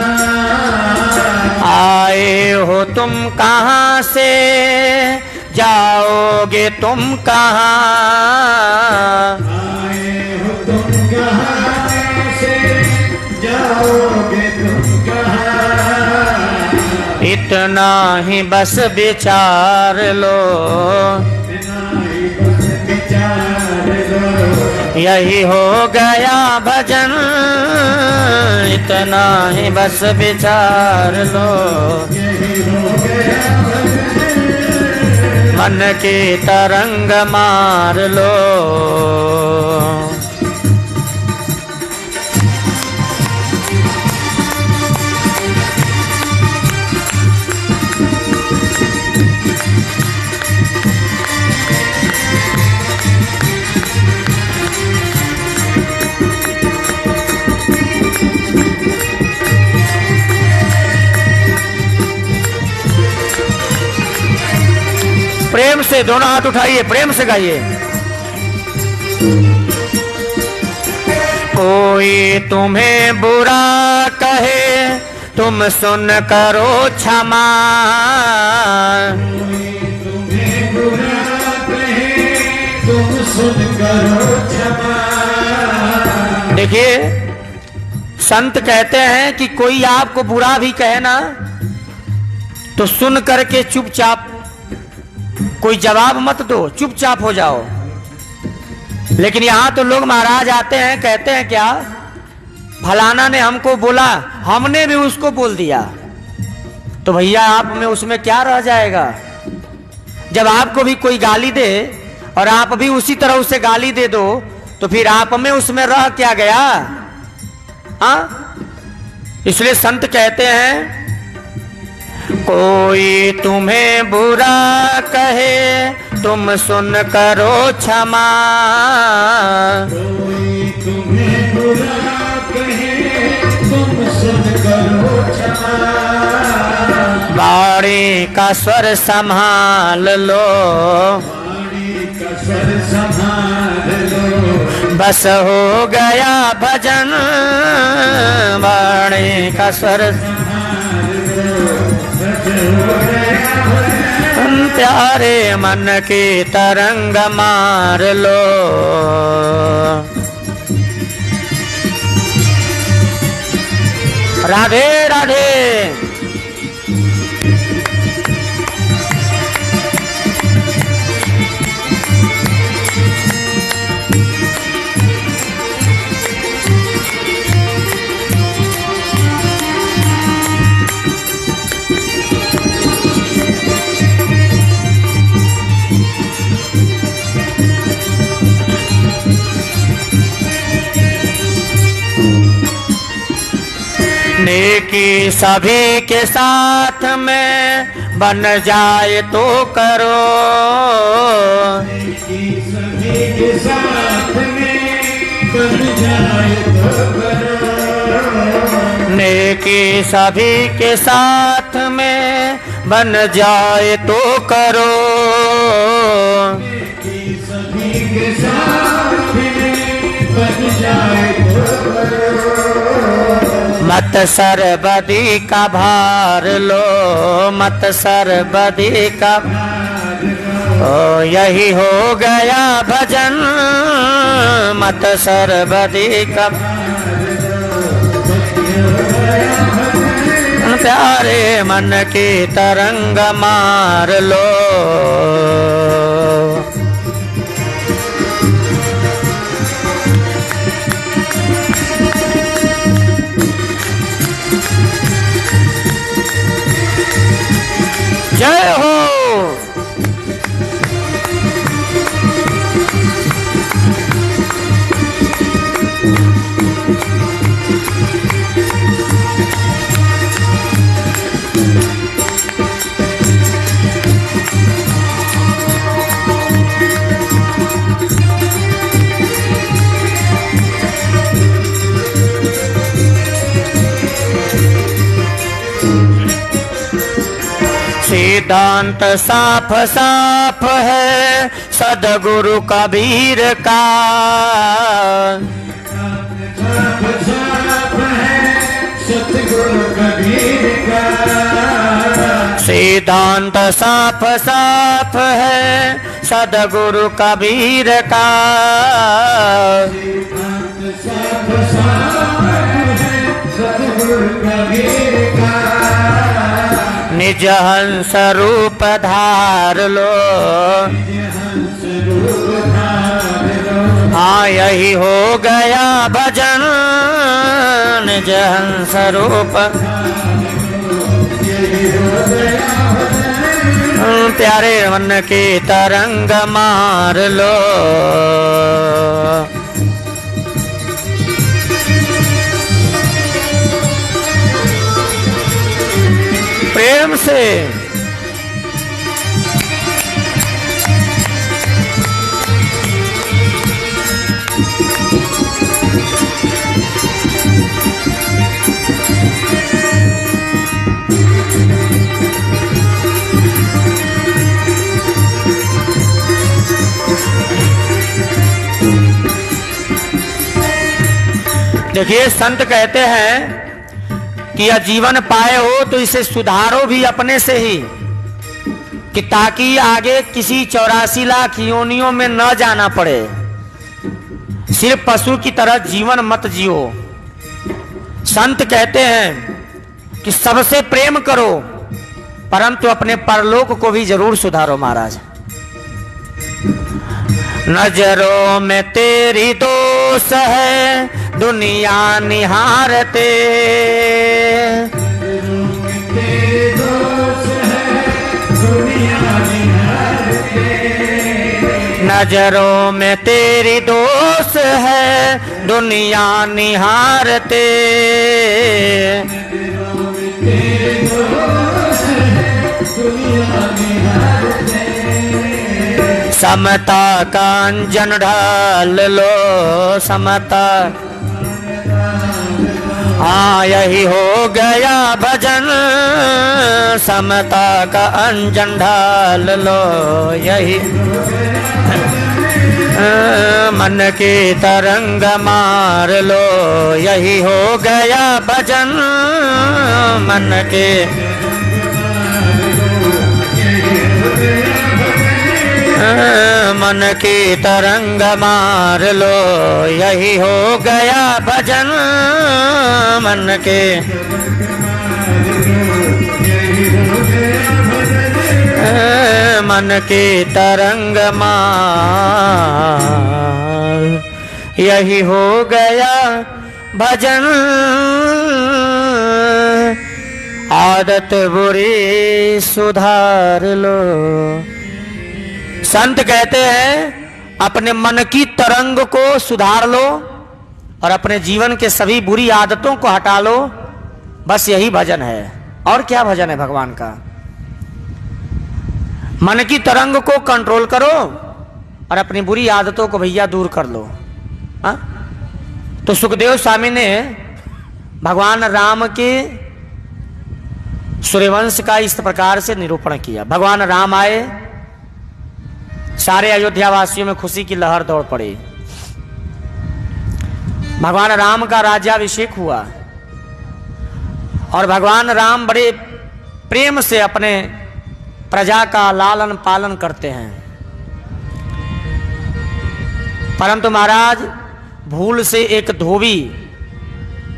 आए हो तुम कहाँ से, जाओगे तुम कहाँ। आए हो तुम कहाँ से, जाओगे तुम कहाँ। इतना ही बस विचार लो, इतना ही बस विचार लो। यही हो गया भजन। इतना ही बस विचार लो, यही हो गया भजन मन की तरंग मार लो। प्रेम से दोनों हाथ उठाइए, प्रेम से गाइए। कोई तुम्हें बुरा कहे तुम सुन करो क्षमा। तुम्हें बुरा कहे तुम सुन करो क्षमा। देखिए संत कहते हैं कि कोई आपको बुरा भी कहे ना तो सुन करके चुपचाप, कोई जवाब मत दो, चुपचाप हो जाओ। लेकिन यहां तो लोग महाराज आते हैं, कहते हैं क्या, फलाना ने हमको बोला, हमने भी उसको बोल दिया। तो भैया आप में उसमें क्या रह जाएगा। जब आपको भी कोई गाली दे और आप भी उसी तरह उसे गाली दे दो तो फिर आप में उसमें रह क्या गया। हाँ, इसलिए संत कहते हैं कोई तुम्हें बुरा कहे तुम सुन करो क्षमा। कोई तुम्हें बुरा कहे तुम सुन करो क्षमा। वाणी का स्वर संभाल लो, वाणी का स्वर संभाल लो। बस हो गया भजन वाणी का स्वर। प्यारे मन की तरंग मार लो। राधे राधे। नेकी सभी के साथ में बन जाए तो करो। नेकी सभी के साथ में बन जाए तो करो। नेकी सभी के साथ में बन जाए तो करो। नेकी सभी के साथ में बन जाए तो करो। मत सरबदी का भार लो, मत सरबदी का। ओ यही हो गया भजन मत सर्वधिक प्यारे मन की तरंग मार लो। जय हो। सिद्धांत साफ साफ है सदगुरु कबीर का, सतगुरु कबीर का। सिद्धांत साफ साफ है सदगुरु कबीर का, सतगुरु कबीर का। निज हंस रूप धार लो, हाँ यही हो गया भजन। निज हंस रूप प्यारे मन की तरंग मार लो। प्रेम से देखिए, संत कहते हैं कि यह जीवन पाए हो तो इसे सुधारो भी अपने से ही, कि ताकि आगे किसी 84 लाख योनियों में न जाना पड़े। सिर्फ पशु की तरह जीवन मत जियो। संत कहते हैं कि सबसे प्रेम करो परंतु अपने परलोक को भी जरूर सुधारो। महाराज, नजरों में तेरी दोष है दुनिया निहारते, नजरों में तेरी दोष है दुनिया निहारते। समता का अंजन ढाल लो, समता, हाँ यही हो गया भजन। समता का अंजन ढाल लो, यही मन की तरंग मार लो। यही हो गया भजन मन के, मन की तरंग मार लो। यही हो गया भजन मन के, मन की तरंग मार। यही हो गया भजन, आदत बुरी सुधार लो। संत कहते हैं अपने मन की तरंग को सुधार लो और अपने जीवन के सभी बुरी आदतों को हटा लो। बस यही भजन है। और क्या भजन है भगवान का? मन की तरंग को कंट्रोल करो और अपनी बुरी आदतों को भैया दूर कर लो। हा? तो सुखदेव स्वामी ने भगवान राम के सूर्यवंश का इस प्रकार से निरूपण किया। भगवान राम आए, सारे अयोध्या वासियों में खुशी की लहर दौड़ पड़ी। भगवान राम का राज्याभिषेक हुआ और भगवान राम बड़े प्रेम से अपने प्रजा का लालन पालन करते हैं। परंतु महाराज भूल से एक धोबी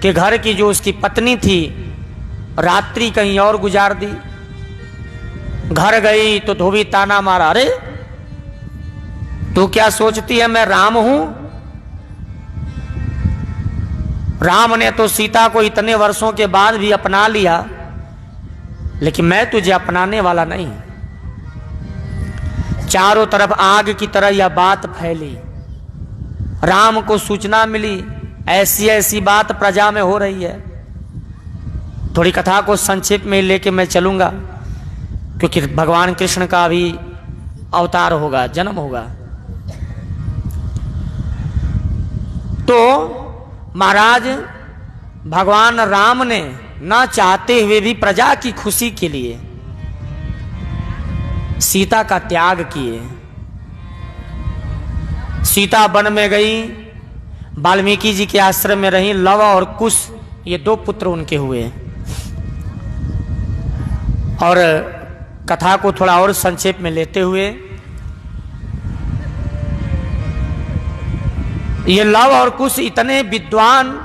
के घर की जो उसकी पत्नी थी रात्रि कहीं और गुजार दी। घर गई तो धोबी ताना मारा, अरे तू क्या सोचती है मैं राम हूं? राम ने तो सीता को इतने वर्षों के बाद भी अपना लिया, लेकिन मैं तुझे अपनाने वाला नहीं। चारों तरफ आग की तरह यह बात फैली। राम को सूचना मिली ऐसी ऐसी बात प्रजा में हो रही है। थोड़ी कथा को संक्षेप में लेके मैं चलूंगा, क्योंकि भगवान कृष्ण का भी अवतार होगा, जन्म होगा। तो महाराज भगवान राम ने न चाहते हुए भी प्रजा की खुशी के लिए सीता का त्याग किए। सीता वन में गई, वाल्मीकि जी के आश्रम में रही। लव और कुश ये 2 पुत्र उनके हुए। और कथा को थोड़ा और संक्षेप में लेते हुए, ये लव और कुश इतने विद्वान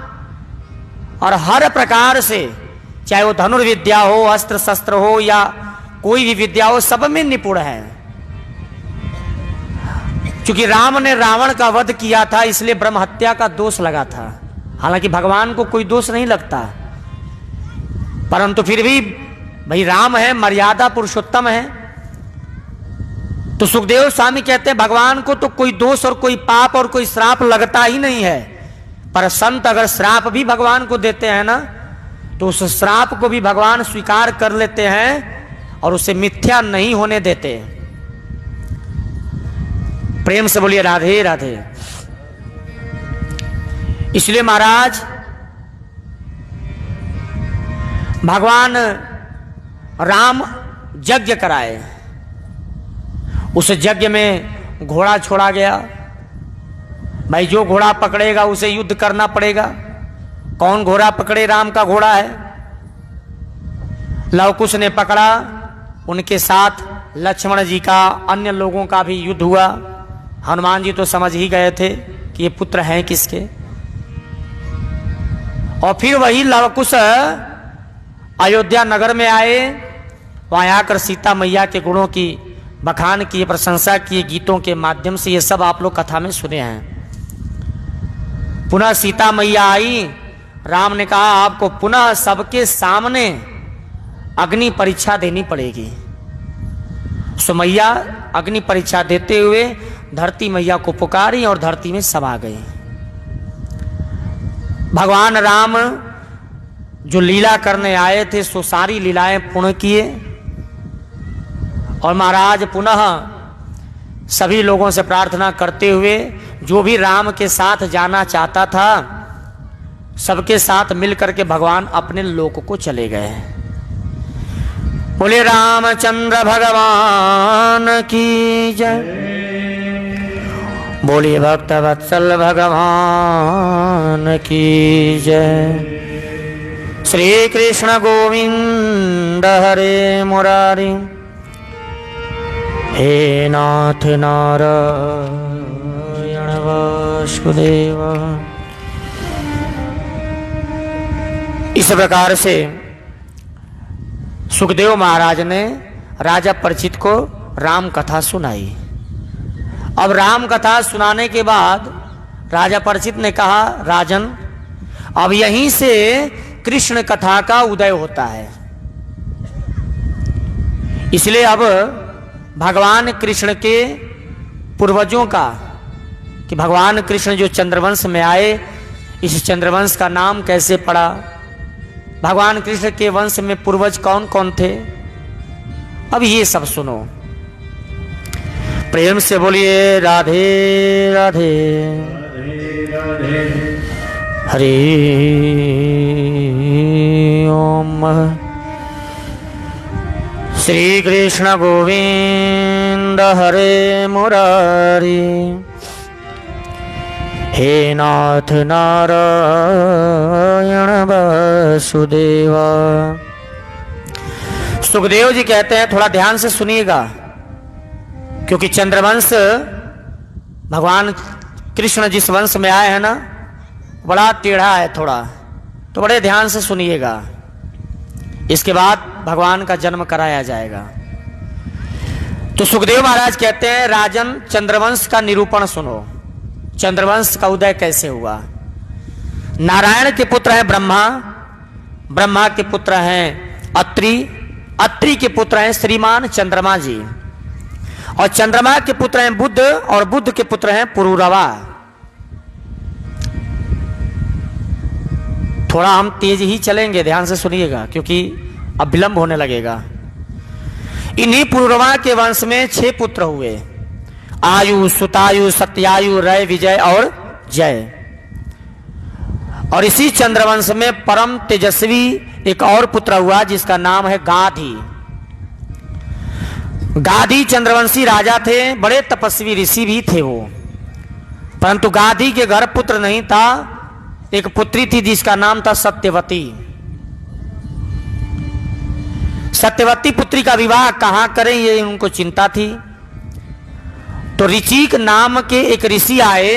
और हर प्रकार से, चाहे वो धनुर्विद्या हो, अस्त्र शस्त्र हो या कोई भी विद्या हो, सब में निपुण है। क्योंकि राम ने रावण का वध किया था, इसलिए ब्रह्म हत्या का दोष लगा था। हालांकि भगवान को कोई दोष नहीं लगता, परंतु फिर भी भाई राम है, मर्यादा पुरुषोत्तम है। तो सुखदेव स्वामी कहते हैं भगवान को तो कोई दोष और कोई पाप और कोई श्राप लगता ही नहीं है। पर संत अगर श्राप भी भगवान को देते हैं ना, तो उस श्राप को भी भगवान स्वीकार कर लेते हैं और उसे मिथ्या नहीं होने देते। प्रेम से बोलिए राधे राधे। इसलिए महाराज भगवान राम यज्ञ कराए। उस यज्ञ में घोड़ा छोड़ा गया। भाई जो घोड़ा पकड़ेगा उसे युद्ध करना पड़ेगा। कौन घोड़ा पकड़े? राम का घोड़ा है। लव कुश ने पकड़ा, उनके साथ लक्ष्मण जी का, अन्य लोगों का भी युद्ध हुआ। हनुमान जी तो समझ ही गए थे कि ये पुत्र हैं किसके। और फिर वही लव कुश अयोध्या नगर में आए। वहां आकर सीता मैया के गुणों की बखान की, प्रशंसा की, गीतों के माध्यम से। ये सब आप लोग कथा में सुने हैं। पुनः सीता मैया आई। राम ने कहा आपको पुनः सबके सामने अग्नि परीक्षा देनी पड़ेगी। सो मैया अग्नि परीक्षा देते हुए धरती मैया को पुकारी और धरती में समा गई। भगवान राम जो लीला करने आए थे सो सारी लीलाएं पूर्ण किए। और महाराज पुनः सभी लोगों से प्रार्थना करते हुए, जो भी राम के साथ जाना चाहता था सबके साथ मिलकर के भगवान अपने लोक को चले गए। बोले रामचंद्र भगवान की जय। बोलिए भक्त वत्सल भगवान की जय। श्री कृष्ण गोविंद हरे मुरारी, हे नाथ नारायण वासुदेव। इस प्रकार से सुखदेव महाराज ने राजा परीक्षित को राम कथा सुनाई। अब राम कथा सुनाने के बाद राजा परीक्षित ने कहा, राजन अब यहीं से कृष्ण कथा का उदय होता है। इसलिए अब भगवान कृष्ण के पूर्वजों का, कि भगवान कृष्ण जो चंद्रवंश में आए, इस चंद्रवंश का नाम कैसे पड़ा, भगवान कृष्ण के वंश में पूर्वज कौन कौन थे, अब ये सब सुनो। प्रेम से बोलिए राधे राधे। हरि ओम। श्री कृष्ण गोविंद हरे मुरारी, हे नाथ नारायण वासुदेवा। सुखदेव जी कहते हैं थोड़ा ध्यान से सुनिएगा, क्योंकि चंद्रवंश भगवान कृष्ण जिस वंश में आए हैं ना, बड़ा टेढ़ा है थोड़ा, तो बड़े ध्यान से सुनिएगा। इसके बाद भगवान का जन्म कराया जाएगा। तो सुखदेव महाराज कहते हैं, राजन चंद्रवंश का निरूपण सुनो। चंद्रवंश का उदय कैसे हुआ? नारायण के पुत्र हैं ब्रह्मा, ब्रह्मा के पुत्र हैं अत्रि, अत्रि के पुत्र हैं श्रीमान चंद्रमा जी, और चंद्रमा के पुत्र हैं बुध, और बुध के पुत्र हैं पुरूरवा। थोड़ा हम तेज ही चलेंगे, ध्यान से सुनिएगा, क्योंकि अब विलंब होने लगेगा। इन्हीं पुरूरवा के वंश में 6 पुत्र हुए, आयु, सुतायु, सत्यायु, रय, विजय और जय। और इसी चंद्रवंश में परम तेजस्वी एक और पुत्र हुआ जिसका नाम है गाधी। गाधी चंद्रवंशी राजा थे, बड़े तपस्वी ऋषि भी थे वो, परंतु गाधी के घर पुत्र नहीं था। एक पुत्री थी जिसका नाम था सत्यवती। सत्यवती पुत्री का विवाह कहां करें ये उनको चिंता थी। तो ऋचिक नाम के एक ऋषि आए,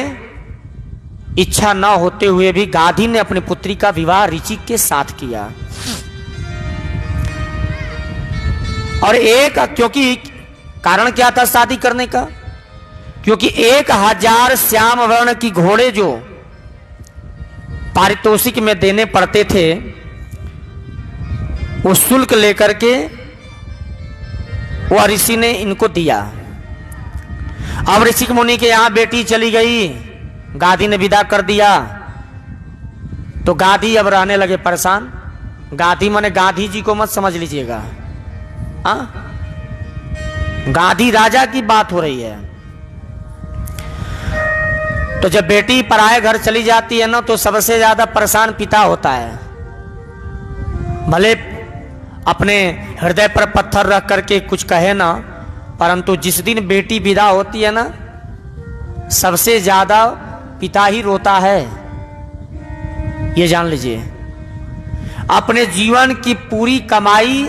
इच्छा न होते हुए भी गाधी ने अपनी पुत्री का विवाह ऋचिक के साथ किया। और क्योंकि कारण क्या था शादी करने का? क्योंकि 1000 श्याम वर्ण की घोड़े जो पारितोषिक में देने पड़ते थे, वो शुल्क लेकर के वह ऋषि ने इनको दिया। अब ऋषिक मुनि के यहां बेटी चली गई, गाधी ने विदा कर दिया, तो गाधी अब रहने लगे परेशान। गाधी माने गांधी जी को मत समझ लीजिएगा, गाधी राजा की बात हो रही है। तो जब बेटी पराये घर चली जाती है ना, तो सबसे ज्यादा परेशान पिता होता है। भले अपने हृदय पर पत्थर रख करके कुछ कहे ना, परंतु जिस दिन बेटी विदा होती है ना, सबसे ज्यादा पिता ही रोता है, ये जान लीजिए। अपने जीवन की पूरी कमाई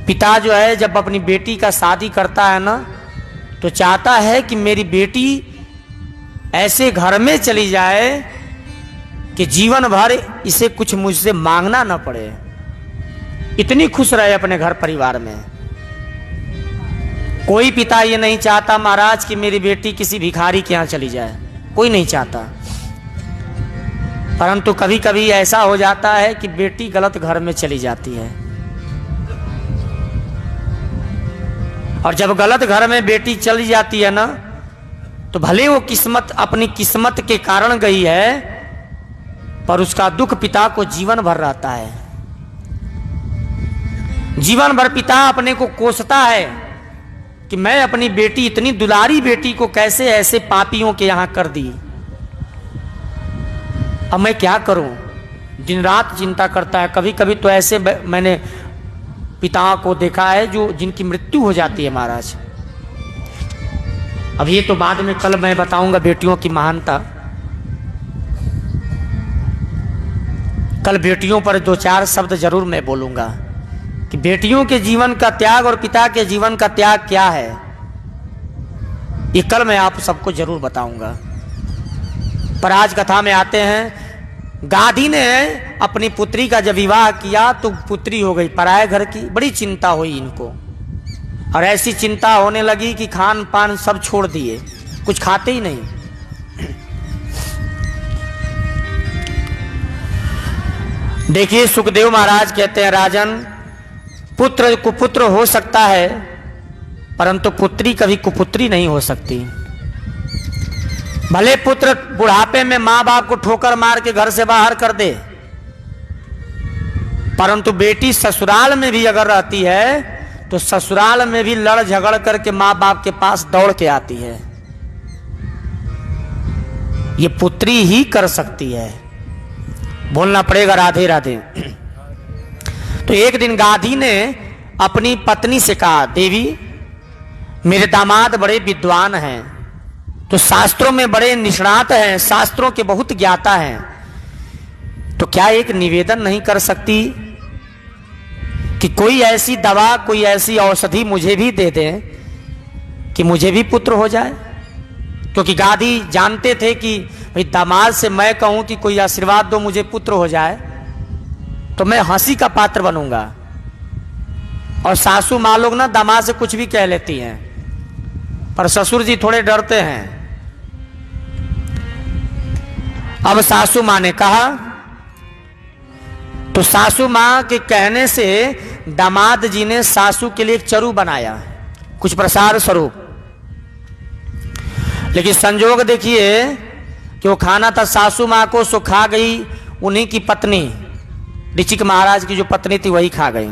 पिता जो है जब अपनी बेटी का शादी करता है ना, तो चाहता है कि मेरी बेटी ऐसे घर में चली जाए कि जीवन भर इसे कुछ मुझसे मांगना न पड़े, इतनी खुश रहे अपने घर परिवार में। कोई पिता ये नहीं चाहता महाराज कि मेरी बेटी किसी भिखारी के यहां चली जाए, कोई नहीं चाहता। परंतु कभी कभी ऐसा हो जाता है कि बेटी गलत घर में चली जाती है, और जब गलत घर में बेटी चली जाती है ना, तो भले वो किस्मत अपनी किस्मत के कारण गई है, पर उसका दुख पिता को जीवन भर रहता है। जीवन भर पिता अपने को कोसता है कि मैं अपनी बेटी, इतनी दुलारी बेटी को कैसे ऐसे पापियों के यहां कर दी। अब मैं क्या करूं, दिन रात चिंता करता है। कभी कभी तो ऐसे मैंने पिताओं को देखा है जो जिनकी मृत्यु हो जाती है महाराज। अब ये तो बाद में कल मैं बताऊंगा बेटियों की महानता। कल बेटियों पर 2-4 शब्द जरूर मैं बोलूंगा कि बेटियों के जीवन का त्याग और पिता के जीवन का त्याग क्या है, ये कल मैं आप सबको जरूर बताऊंगा। पर आज कथा में आते हैं। गाधी ने अपनी पुत्री का जब विवाह किया तो पुत्री हो गई पराये घर की। बड़ी चिंता हुई इनको, और ऐसी चिंता होने लगी कि खान पान सब छोड़ दिए, कुछ खाते ही नहीं। देखिए सुखदेव महाराज कहते हैं, राजन पुत्र कुपुत्र हो सकता है, परंतु पुत्री कभी कुपुत्री नहीं हो सकती। भले पुत्र बुढ़ापे में मां बाप को ठोकर मार के घर से बाहर कर दे, परंतु बेटी ससुराल में भी अगर रहती है तो ससुराल में भी लड़ झगड़ करके मां बाप के पास दौड़ के आती है। ये पुत्री ही कर सकती है। बोलना पड़ेगा राधे राधे। तो एक दिन गाधी ने अपनी पत्नी से कहा, देवी मेरे दामाद बड़े विद्वान हैं, तो शास्त्रों में बड़े निष्णात हैं, शास्त्रों के बहुत ज्ञाता हैं, तो क्या एक निवेदन नहीं कर सकती कि कोई ऐसी दवा, कोई ऐसी औषधि मुझे भी दे दें कि मुझे भी पुत्र हो जाए। क्योंकि गाधी जानते थे कि भाई दामाद से मैं कहूं कि कोई आशीर्वाद दो मुझे पुत्र हो जाए तो मैं हंसी का पात्र बनूंगा, और सासू माँ लोग ना दामाद से कुछ भी कह लेती हैं, पर ससुर जी थोड़े डरते हैं। अब सासू माँ ने कहा तो सासू माँ के कहने से दामाद जी ने सासू के लिए एक चरू बनाया, कुछ प्रसाद स्वरूप। लेकिन संजोग देखिए कि वो खाना था सासू माँ को, सो खा गई उन्हीं की पत्नी, ऋचिक महाराज की जो पत्नी थी वही खा गई।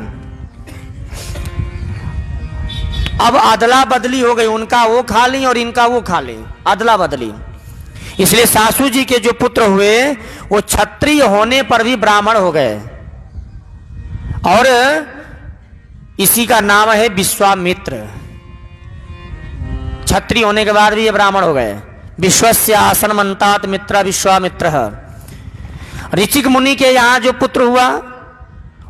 अब अदला बदली हो गई, उनका वो खा ली और इनका वो खा ली, अदला बदली। इसलिए सासू जी के जो पुत्र हुए वो क्षत्रिय होने पर भी ब्राह्मण हो गए, और इसी का नाम है विश्वामित्र। क्षत्रिय होने के बाद भी ये ब्राह्मण हो गए। विश्वस्य आसन मंतात मित्र विश्वामित्र। ऋचिक मुनि के यहां जो पुत्र हुआ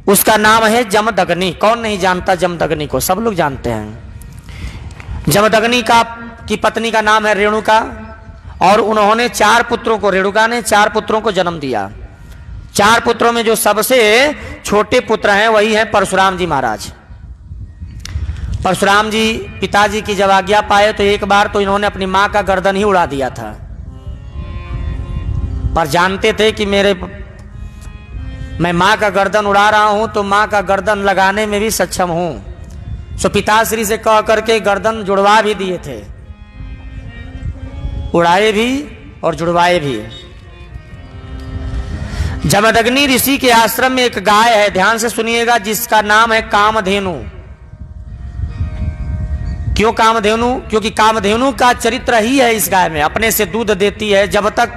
उसका नाम है जमदग्नि। कौन नहीं जानता जमदग्नि को, सब लोग जानते हैं। जमदग्नि की पत्नी का नाम है रेणुका, और उन्होंने 4 पुत्रों को, रेणुका ने 4 पुत्रों को जन्म दिया। 4 पुत्रों में जो सबसे छोटे पुत्र हैं वही हैं परशुराम जी महाराज। परशुराम जी पिताजी की जब आज्ञा पाए तो एक बार तो इन्होंने अपनी मां का गर्दन ही उड़ा दिया था, पर जानते थे कि मैं मां का गर्दन उड़ा रहा हूं तो मां का गर्दन लगाने में भी सक्षम हूं। सो पिताश्री से कह करके गर्दन जुड़वा भी दिए थे, उड़ाए भी और जुड़वाए भी। जमदग्नि ऋषि के आश्रम में एक गाय है, ध्यान से सुनिएगा, जिसका नाम है कामधेनु। क्यों कामधेनु? क्योंकि कामधेनु का चरित्र ही है इस गाय में, अपने से दूध देती है। जब तक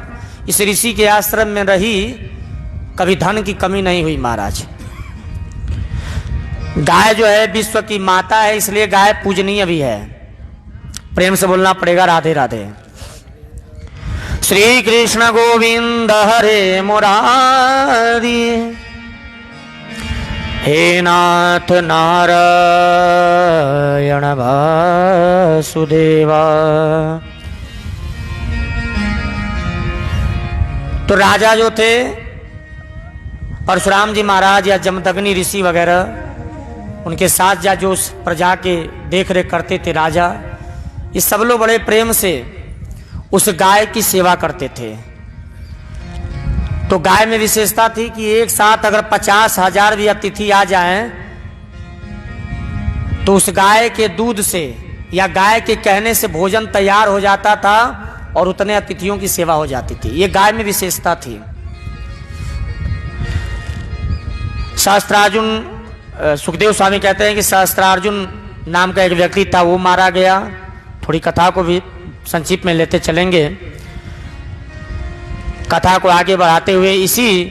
इस ऋषि के आश्रम में रही कभी धन की कमी नहीं हुई महाराज। गाय जो है विश्व की माता है, इसलिए गाय पूजनीय भी है। प्रेम से बोलना पड़ेगा राधे राधे। श्री कृष्ण गोविंद हरे मुरारी, हे नाथ नारायण वासुदेवा। तो राजा जो थे परशुराम जी महाराज या जमदग्नि ऋषि वगैरह, उनके साथ या जो प्रजा के देख रेख करते थे राजा, ये सब लोग बड़े प्रेम से उस गाय की सेवा करते थे। तो गाय में विशेषता थी कि एक साथ अगर 50,000 भी अतिथि आ जाएं तो उस गाय के दूध से या गाय के कहने से भोजन तैयार हो जाता था और उतने अतिथियों की सेवा हो जाती थी। ये गाय में विशेषता थी। सहस्त्रार्जुन, सुखदेव स्वामी कहते हैं कि सहस्त्रार्जुन नाम का एक व्यक्ति था, वो मारा गया। थोड़ी कथा को भी संक्षिप्त में लेते चलेंगे। कथा को आगे बढ़ाते हुए इसी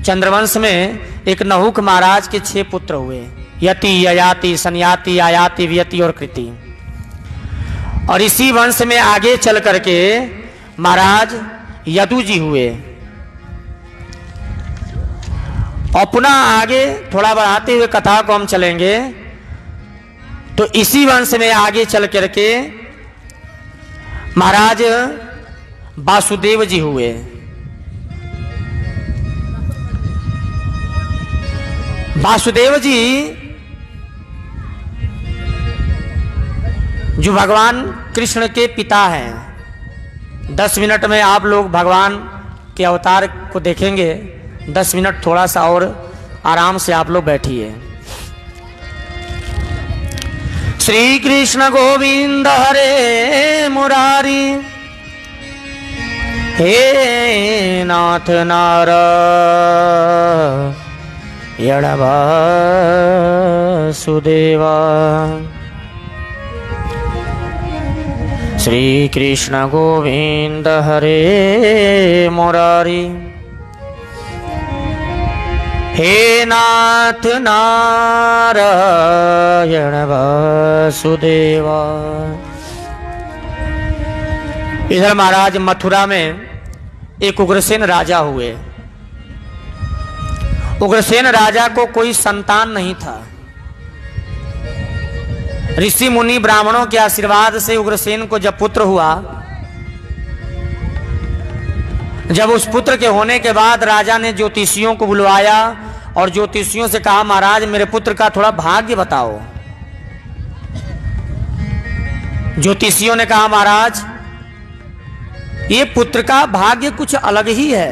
चंद्रवंश में एक नहुक महाराज के 6 पुत्र हुए, यति, ययाति, सन्याति, आयाति, वियति और कृति। और इसी वंश में आगे चल करके महाराज यदु जी हुए। और पुनः आगे थोड़ा बढ़ाते हुए कथा को हम चलेंगे तो इसी वंश में आगे चल करके महाराज वासुदेव जी हुए। वासुदेव जी जो भगवान कृष्ण के पिता हैं। 10 मिनट में आप लोग भगवान के अवतार को देखेंगे। 10 मिनट थोड़ा सा और आराम से आप लोग बैठिए। श्री कृष्ण गोविंद हरे मुरारी, हे नाथ नारायण वासुदेवा। श्री कृष्ण गोविंद हरे मुरारी, हे नाथ नारायण वासुदेवा। इधर महाराज मथुरा में एक उग्रसेन राजा हुए। उग्रसेन राजा को कोई संतान नहीं था। ऋषि मुनि ब्राह्मणों के आशीर्वाद से उग्रसेन को जब पुत्र हुआ जब उस पुत्र के होने के बाद राजा ने ज्योतिषियों को बुलवाया और ज्योतिषियों से कहा, महाराज मेरे पुत्र का थोड़ा भाग्य बताओ। ज्योतिषियों ने कहा, महाराज ये पुत्र का भाग्य कुछ अलग ही है।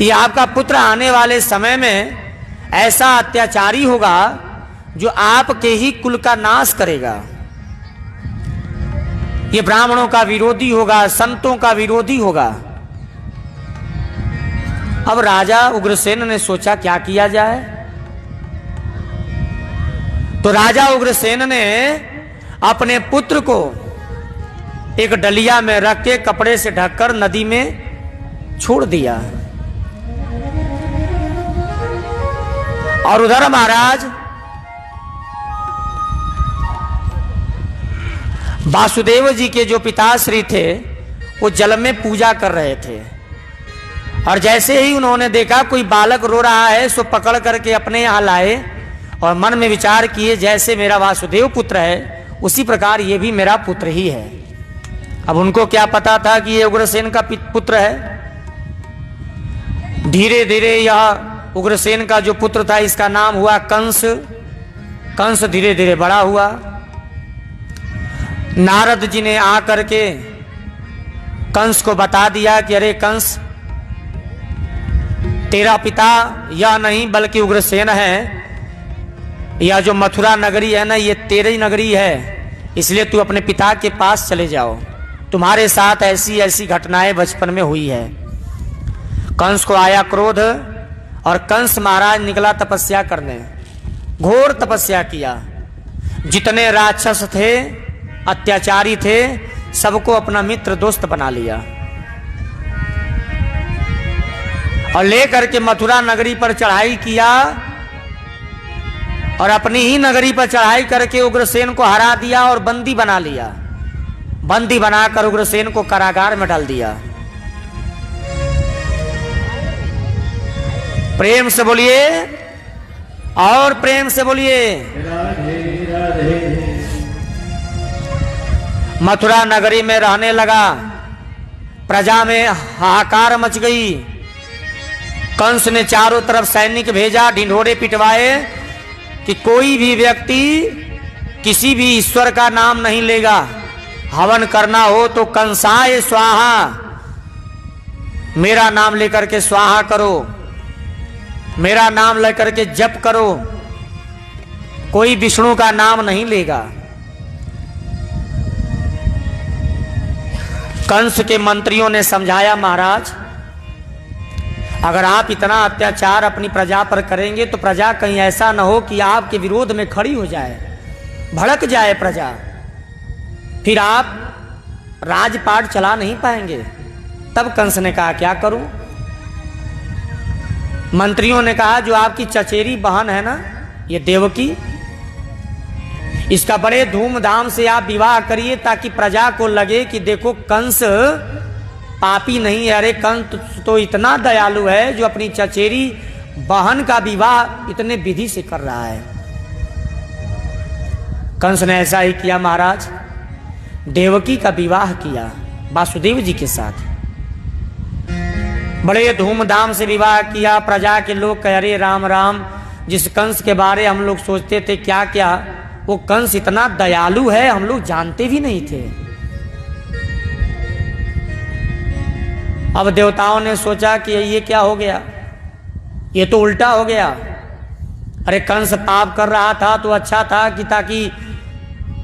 ये आपका पुत्र आने वाले समय में ऐसा अत्याचारी होगा जो आपके ही कुल का नाश करेगा। ये ब्राह्मणों का विरोधी होगा, संतों का विरोधी होगा। अब राजा उग्रसेन ने सोचा क्या किया जाए। तो राजा उग्रसेन ने अपने पुत्र को एक डलिया में रख के कपड़े से ढककर नदी में छोड़ दिया। और उधर महाराज वासुदेव जी के जो पिताश्री थे वो जल में पूजा कर रहे थे। और जैसे ही उन्होंने देखा कोई बालक रो रहा है, सो पकड़ करके अपने यहाँ लाए और मन में विचार किए, जैसे मेरा वासुदेव पुत्र है उसी प्रकार ये भी मेरा पुत्र ही है। अब उनको क्या पता था कि ये उग्रसेन का पुत्र है। धीरे धीरे यह उग्रसेन का जो पुत्र था इसका नाम हुआ कंस। कंस धीरे धीरे बड़ा हुआ। नारद जी ने आकर के कंस को बता दिया कि अरे कंस, तेरा पिता यह नहीं बल्कि उग्रसेन है। यह जो मथुरा नगरी है ना, ये तेरी नगरी है, इसलिए तू अपने पिता के पास चले जाओ। तुम्हारे साथ ऐसी ऐसी घटनाएं बचपन में हुई है। कंस को आया क्रोध और कंस महाराज निकला तपस्या करने। घोर तपस्या किया। जितने राक्षस थे, अत्याचारी थे, सबको अपना मित्र दोस्त बना लिया और लेकर के मथुरा नगरी पर चढ़ाई किया। और अपनी ही नगरी पर चढ़ाई करके उग्रसेन को हरा दिया और बंदी बना लिया। बंदी बनाकर उग्रसेन को कारागार में डाल दिया। प्रेम से बोलिए और प्रेम से बोलिए राधे राधे। मथुरा नगरी में रहने लगा। प्रजा में हाहाकार मच गई। कंस ने चारों तरफ सैनिक भेजा, ढिंढोरे पिटवाए कि कोई भी व्यक्ति किसी भी ईश्वर का नाम नहीं लेगा। हवन करना हो तो कंसाय स्वाहा, मेरा नाम लेकर के स्वाहा करो, मेरा नाम लेकर के जप करो। कोई विष्णु का नाम नहीं लेगा। कंस के मंत्रियों ने समझाया, महाराज अगर आप इतना अत्याचार अपनी प्रजा पर करेंगे तो प्रजा कहीं ऐसा न हो कि आपके विरोध में खड़ी हो जाए, भड़क जाए प्रजा, फिर आप राजपाट चला नहीं पाएंगे। तब कंस ने कहा क्या करूं? मंत्रियों ने कहा जो आपकी चचेरी बहन है ना, ये देवकी, इसका बड़े धूमधाम से आप विवाह करिए ताकि प्रजा को लगे कि देखो कंस पापी नहीं है। अरे कंस तो इतना दयालु है जो अपनी चचेरी बहन का विवाह इतने विधि से कर रहा है। कंस ने ऐसा ही किया महाराज। देवकी का विवाह किया वासुदेव जी के साथ। बड़े धूमधाम से विवाह किया। प्रजा के लोग कह रहे राम राम, जिस कंस के बारे हम लोग सोचते थे क्या क्या, वो कंस इतना दयालु है हम लोग जानते भी नहीं थे। अब देवताओं ने सोचा कि ये क्या हो गया, ये तो उल्टा हो गया। अरे कंस पाप कर रहा था तो अच्छा था कि ताकि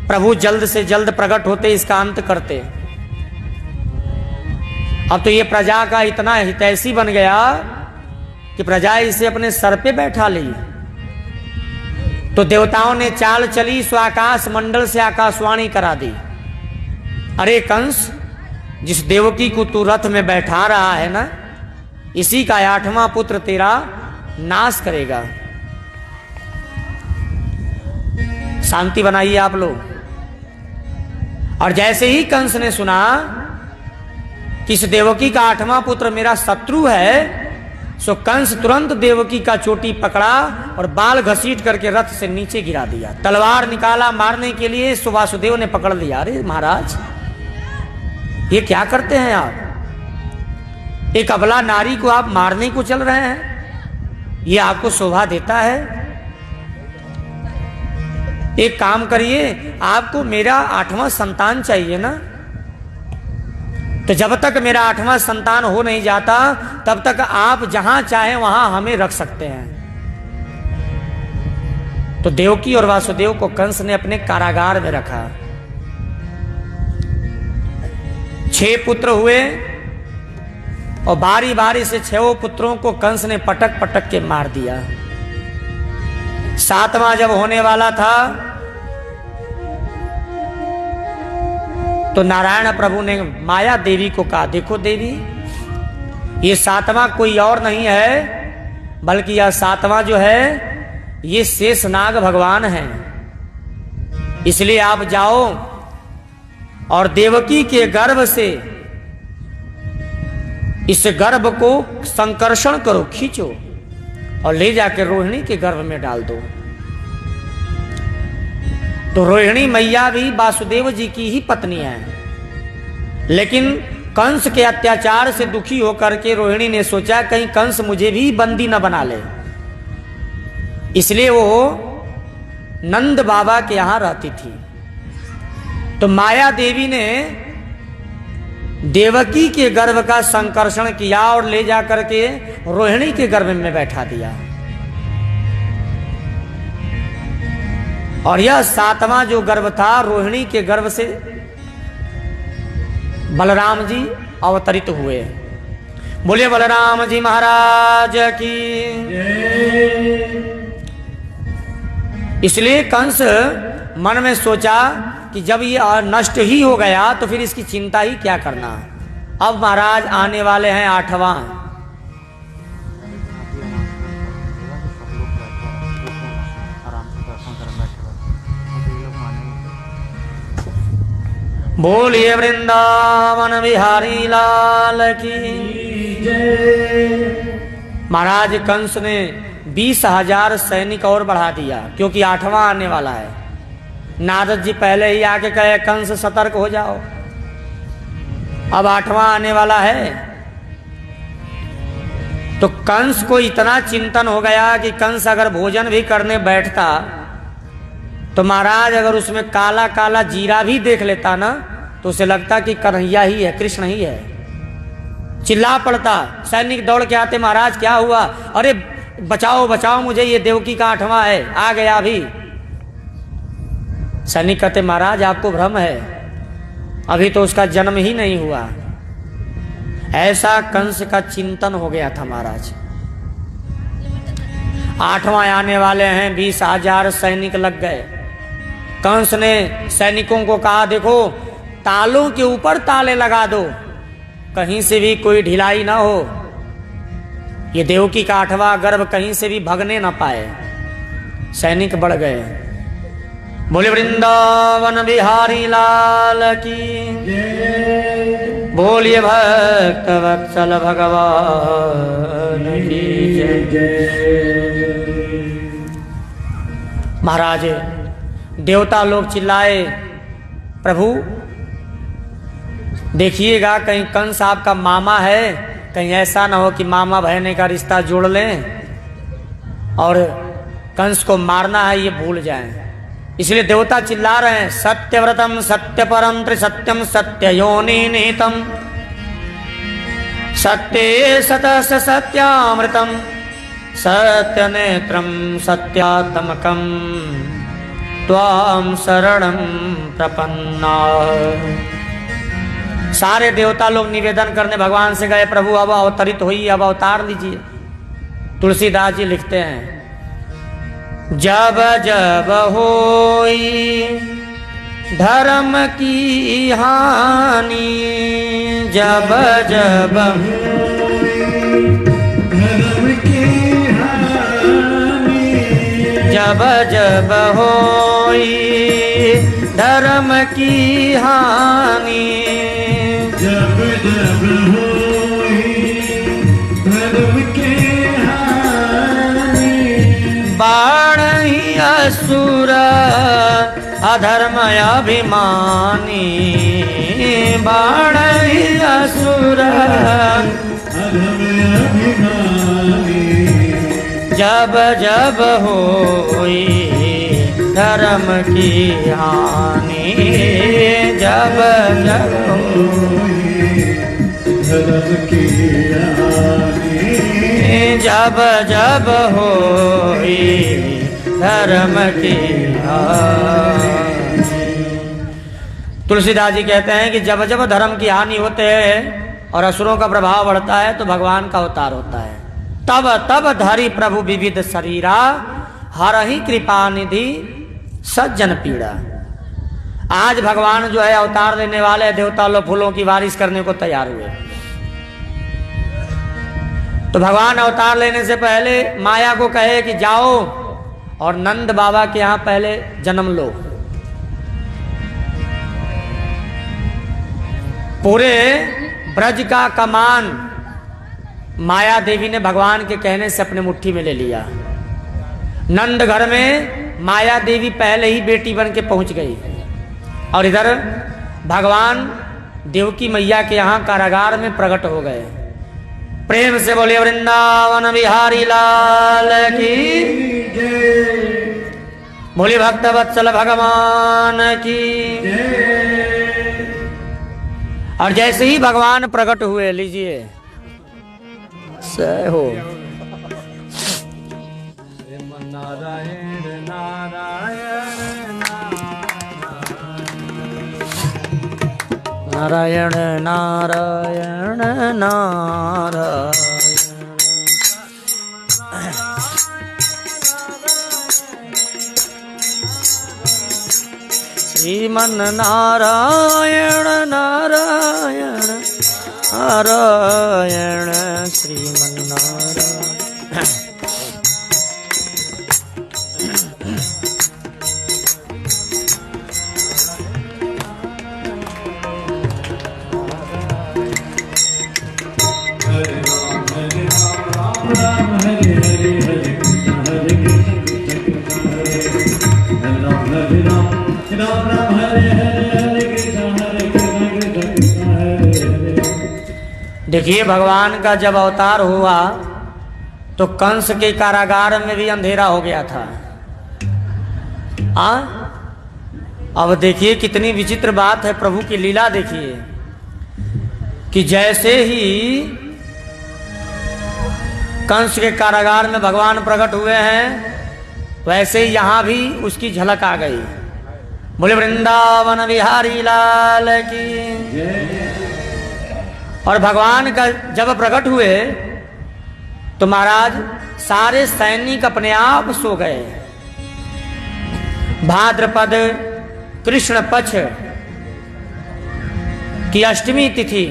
प्रभु जल्द से जल्द प्रकट होते इसका अंत करते। अब तो ये प्रजा का इतना हितैषी बन गया कि प्रजा इसे अपने सर पे बैठा ली। तो देवताओं ने चाल चली, सो आकाश मंडल से आकाशवाणी करा दी, अरे कंस, जिस देवकी को तू रथ में बैठा रहा है ना, इसी का 8वां पुत्र तेरा नाश करेगा। शांति बनाइए आप लोग। और जैसे ही कंस ने सुना कि इस देवकी का 8वां पुत्र मेरा शत्रु है, सो कंस तुरंत देवकी का चोटी पकड़ा और बाल घसीट करके रथ से नीचे गिरा दिया। तलवार निकाला मारने के लिए, सो वासुदेव ने पकड़ लिया। अरे महाराज ये क्या करते हैं आप? एक अबला नारी को आप मारने को चल रहे हैं, ये आपको शोभा देता है? एक काम करिए, आपको मेरा 8वां संतान चाहिए ना, तो जब तक मेरा 8वां संतान हो नहीं जाता तब तक आप जहां चाहें वहां हमें रख सकते हैं। तो देवकी और वासुदेव को कंस ने अपने कारागार में रखा। 6 पुत्र हुए और बारी बारी से 6 पुत्रों को कंस ने पटक पटक के मार दिया। 7वां जब होने वाला था तो नारायण प्रभु ने माया देवी को कहा, देखो देवी, ये 7वां कोई और नहीं है बल्कि यह 7वां जो है ये शेषनाग भगवान हैं। इसलिए आप जाओ और देवकी के गर्भ से इस गर्भ को संकर्षण करो, खींचो और ले जाकर रोहिणी के गर्भ में डाल दो। तो रोहिणी मैया भी वासुदेव जी की ही पत्नी है, लेकिन कंस के अत्याचार से दुखी होकर के रोहिणी ने सोचा कहीं कंस मुझे भी बंदी न बना ले, इसलिए वो नंद बाबा के यहां रहती थी। तो माया देवी ने देवकी के गर्भ का संकर्षण किया और ले जाकर के रोहिणी के गर्भ में बैठा दिया। और यह 7वां जो गर्भ था, रोहिणी के गर्भ से बलराम जी अवतरित हुए। बोले बलराम जी महाराज की। इसलिए कंस मन में सोचा कि जब ये नष्ट ही हो गया तो फिर इसकी चिंता ही क्या करना। अब महाराज आने वाले हैं 8वां। बोलिए वृंदावन बिहारी लाल की जय। महाराज कंस ने 20,000 सैनिक और बढ़ा दिया, क्योंकि 8वां आने वाला है। नारद जी पहले ही आके कहे कंस सतर्क हो जाओ, अब 8वां आने वाला है। तो कंस को इतना चिंतन हो गया कि कंस अगर भोजन भी करने बैठता तो महाराज अगर उसमें काला काला जीरा भी देख लेता ना तो उसे लगता कि कन्हैया ही है, कृष्ण ही है। चिल्ला पड़ता, सैनिक दौड़ के आते, महाराज क्या हुआ? अरे बचाओ बचाओ मुझे, ये देवकी का 8वां है, आ गया अभी। सैनिक कहते महाराज आपको भ्रम है, अभी तो उसका जन्म ही नहीं हुआ। ऐसा कंस का चिंतन हो गया था महाराज। 8वां आने वाले हैं, 20,000 सैनिक लग गए। कंस ने सैनिकों को कहा देखो तालों के ऊपर ताले लगा दो, कहीं से भी कोई ढिलाई ना हो, ये देवकी का 8वां गर्भ कहीं से भी भगने ना पाए। सैनिक बढ़ गए। बोले वृंदावन बिहारी लाल की, बोलिए भक्त वत्सल भगवान की जय। महाराज देवता लोग चिल्लाए, प्रभु देखिएगा कहीं कंस आपका मामा है, कहीं ऐसा ना हो कि मामा बहने का रिश्ता जोड़ लें और कंस को मारना है ये भूल जाएं। इसलिए देवता चिल्ला रहे हैं सत्यव्रतम सत्यपरम त्रिसत्यम सत्ययोनि निहितम सत्ये सतस सत्यामृतम सत्यनेत्रम सत्यात्मकम त्वाम शरणं प्रपन्ना। सारे देवता लोग निवेदन करने भगवान से गए, प्रभु अब अवतरित होइए, अब अवतार लीजिए। तुलसीदास जी लिखते हैं जब जब होई धर्म की हानि, जब जब धर्म की हानि, जब जब होई धर्म की हानि, जब जब होई धर्म की हानि, बाढ़ी असुर अधर्म अभिमानी, बाढ़ी असुर असुर अधम अभिमानी जब जब होई धर्म की हानि जब जब धर्म की हानि जब जब होई धर्म की हानि। तुलसीदास जी कहते हैं कि जब जब धर्म की हानि होते है और असुरों का प्रभाव बढ़ता है तो भगवान का अवतार होता है। तब तब धरि प्रभु विविध शरीरा हरहि कृपा निधि सज्जन पीड़ा। आज भगवान जो है अवतार लेने वाले देवता लोग फूलों की बारिश करने को तैयार हुए। तो भगवान अवतार लेने से पहले माया को कहे कि जाओ और नंद बाबा के यहां पहले जन्म लो। पूरे ब्रज का कमान माया देवी ने भगवान के कहने से अपने मुट्ठी में ले लिया। नंद घर में माया देवी पहले ही बेटी बन के पहुंच गई और इधर भगवान देवकी मैया के यहाँ कारागार में प्रकट हो गए। प्रेम से बोले वृंदावन बिहारी लाल की बोले भक्त वत्सल भगवान की। और जैसे ही भगवान प्रकट हुए, लीजिए सह हो नारायण नारायण नारायण नारायण नारायण श्रीमन नारायण नारायण नारायण श्रीमन नारायण। देखिए भगवान का जब अवतार हुआ तो कंस के कारागार में भी अंधेरा हो गया था। अब देखिए कितनी विचित्र बात है, प्रभु की लीला देखिए कि जैसे ही कंस के कारागार में भगवान प्रकट हुए हैं वैसे ही यहां भी उसकी झलक आ गई। बोले वृंदावन बिहारी लाल की। और भगवान का जब प्रकट हुए तो महाराज सारे सैनिक अपने आप सो गए। भाद्रपद कृष्ण पक्ष की अष्टमी तिथि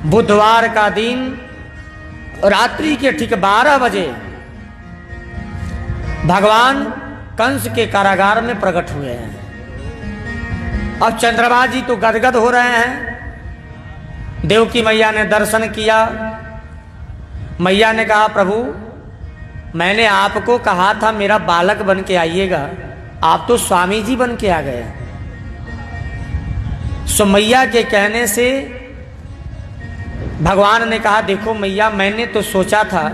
बुधवार का दिन रात्रि के ठीक 12 बजे भगवान कंस के कारागार में प्रकट हुए हैं। अब चंद्रमा जी तो गदगद हो रहे हैं। देवकी मैया ने दर्शन किया। मैया ने कहा प्रभु मैंने आपको कहा था मेरा बालक बन के आइएगा, आप तो स्वामी जी बन के आ गए। सो मैया के कहने से भगवान ने कहा देखो मैया मैंने तो सोचा था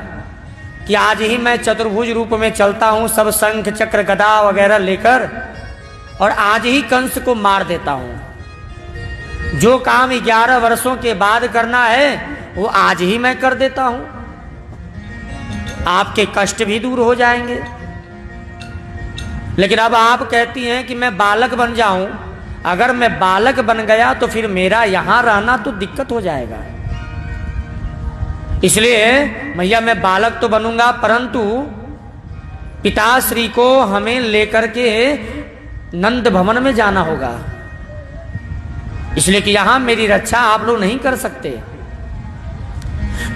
कि आज ही मैं चतुर्भुज रूप में चलता हूं सब शंख चक्र गदा वगैरह लेकर और आज ही कंस को मार देता हूं। जो काम 11 वर्षों के बाद करना है वो आज ही मैं कर देता हूं, आपके कष्ट भी दूर हो जाएंगे। लेकिन अब आप कहती हैं कि मैं बालक बन जाऊं। अगर मैं बालक बन गया तो फिर मेरा यहां रहना तो दिक्कत हो जाएगा। इसलिए मैया मैं बालक तो बनूंगा परंतु पिताश्री को हमें लेकर के नंद भवन में जाना होगा, इसलिए कि यहां मेरी रक्षा आप लोग नहीं कर सकते।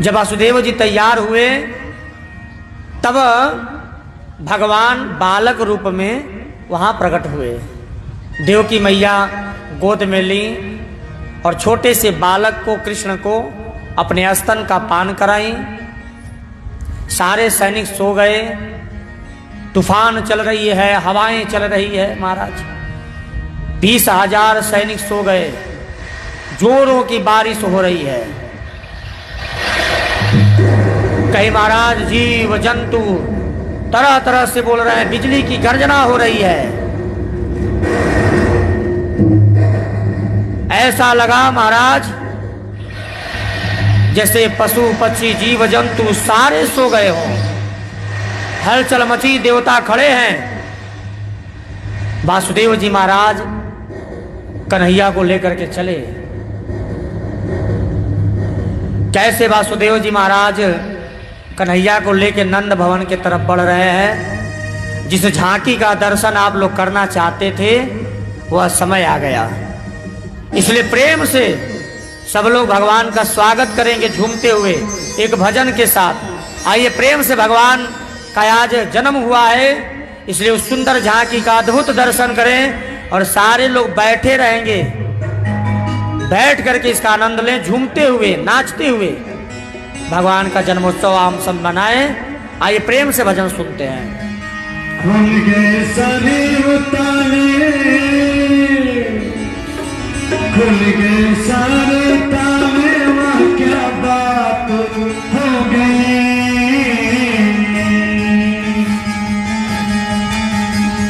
जब वासुदेव जी तैयार हुए तब भगवान बालक रूप में वहां प्रकट हुए। देवकी मैया गोद में ली और छोटे से बालक को कृष्ण को अपने स्तन का पान कराई। सारे सैनिक सो गए। तूफान चल रही है, हवाएं चल रही है महाराज। 20,000 सैनिक सो गए। जोरों की बारिश हो रही है। कहीं महाराज जीव जंतु तरह तरह से बोल रहे हैं, बिजली की गर्जना हो रही है। ऐसा लगा महाराज जैसे पशु पक्षी जीव जंतु सारे सो गए हों। हलचल मची, देवता खड़े हैं। वासुदेव जी महाराज कन्हैया को लेकर के चले। कैसे वासुदेव जी महाराज कन्हैया को लेकर नंद भवन की तरफ बढ़ रहे हैं। जिस झांकी का दर्शन आप लोग करना चाहते थे वह समय आ गया, इसलिए प्रेम से सब लोग भगवान का स्वागत करेंगे झूमते हुए एक भजन के साथ। आइए प्रेम से भगवान का आज जन्म हुआ है, इसलिए उस सुंदर झांकी का अद्भुत दर्शन करें और सारे लोग बैठे रहेंगे। बैठ करके इसका आनंद लें, झूमते हुए नाचते हुए भगवान का जन्मोत्सव हम सब मनाएं। आइए प्रेम से भजन सुनते हैं। खुल गए सारे ताले, खुल गए सारे ताले, वह क्या बात हो गई।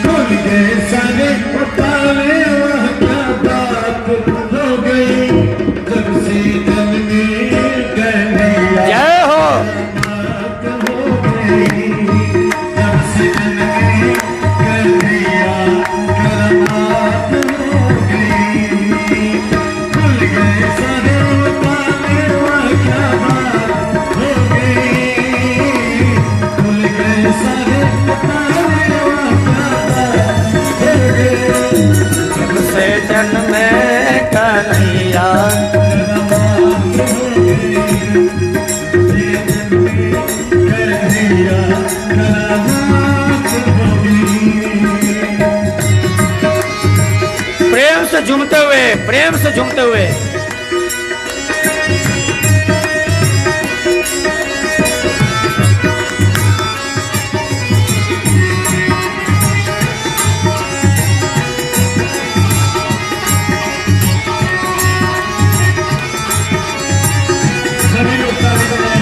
खुल गए सारे ताले, वह क्या बात हो गई। जब से जल में कन्हैया जय हो। बात हो गई। जब से जल में कन्हैया बात हो गई। खुल गए सारे ताले, वह क्या बात हो गई। खुल गए सारे ताले, वह क्या बात हो गई। जब से जन्मे कन्हैया प्रेम से झूमते हुए, प्रेम से झूमते हुए। सभी लोग ताली बजाएं।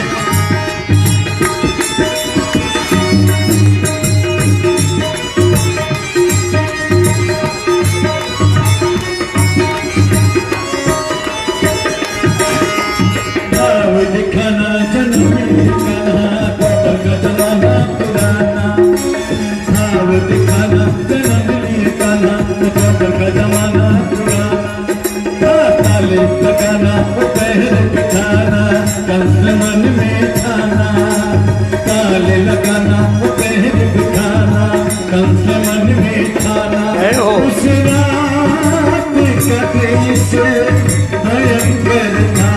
भाव दिखाना जन्म कन्हा का जमाना पुराना। भाव दिखाना जन्म कन्हा का जमाना पुराना। ताले लगाना पैर बिठाना, कंस मन में ठाना। ताले लगाना पैर बिठाना, कंस मन में ठाना। जय हो। उस रात का दृश्य भयंकर था।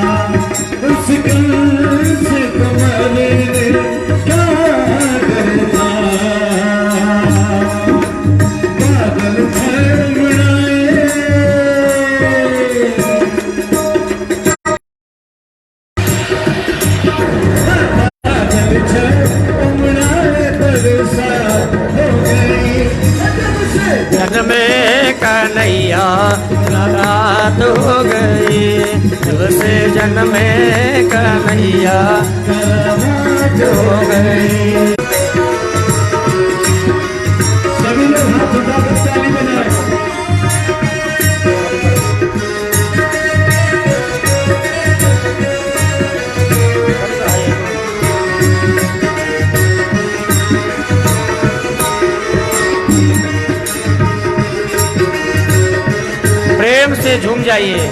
उस कंस तुम्हारे क्या डर था। बादल फड़फड़ाए, बादल फड़फड़ाए, बरसात हो गई। जन्मे कन्हैया रात हो गई। जब से जन्मे कन्हैया रात हो गई। सभी लोग हाथ उठाकर ताली बजाएं। प्रेम से झूम जाइए।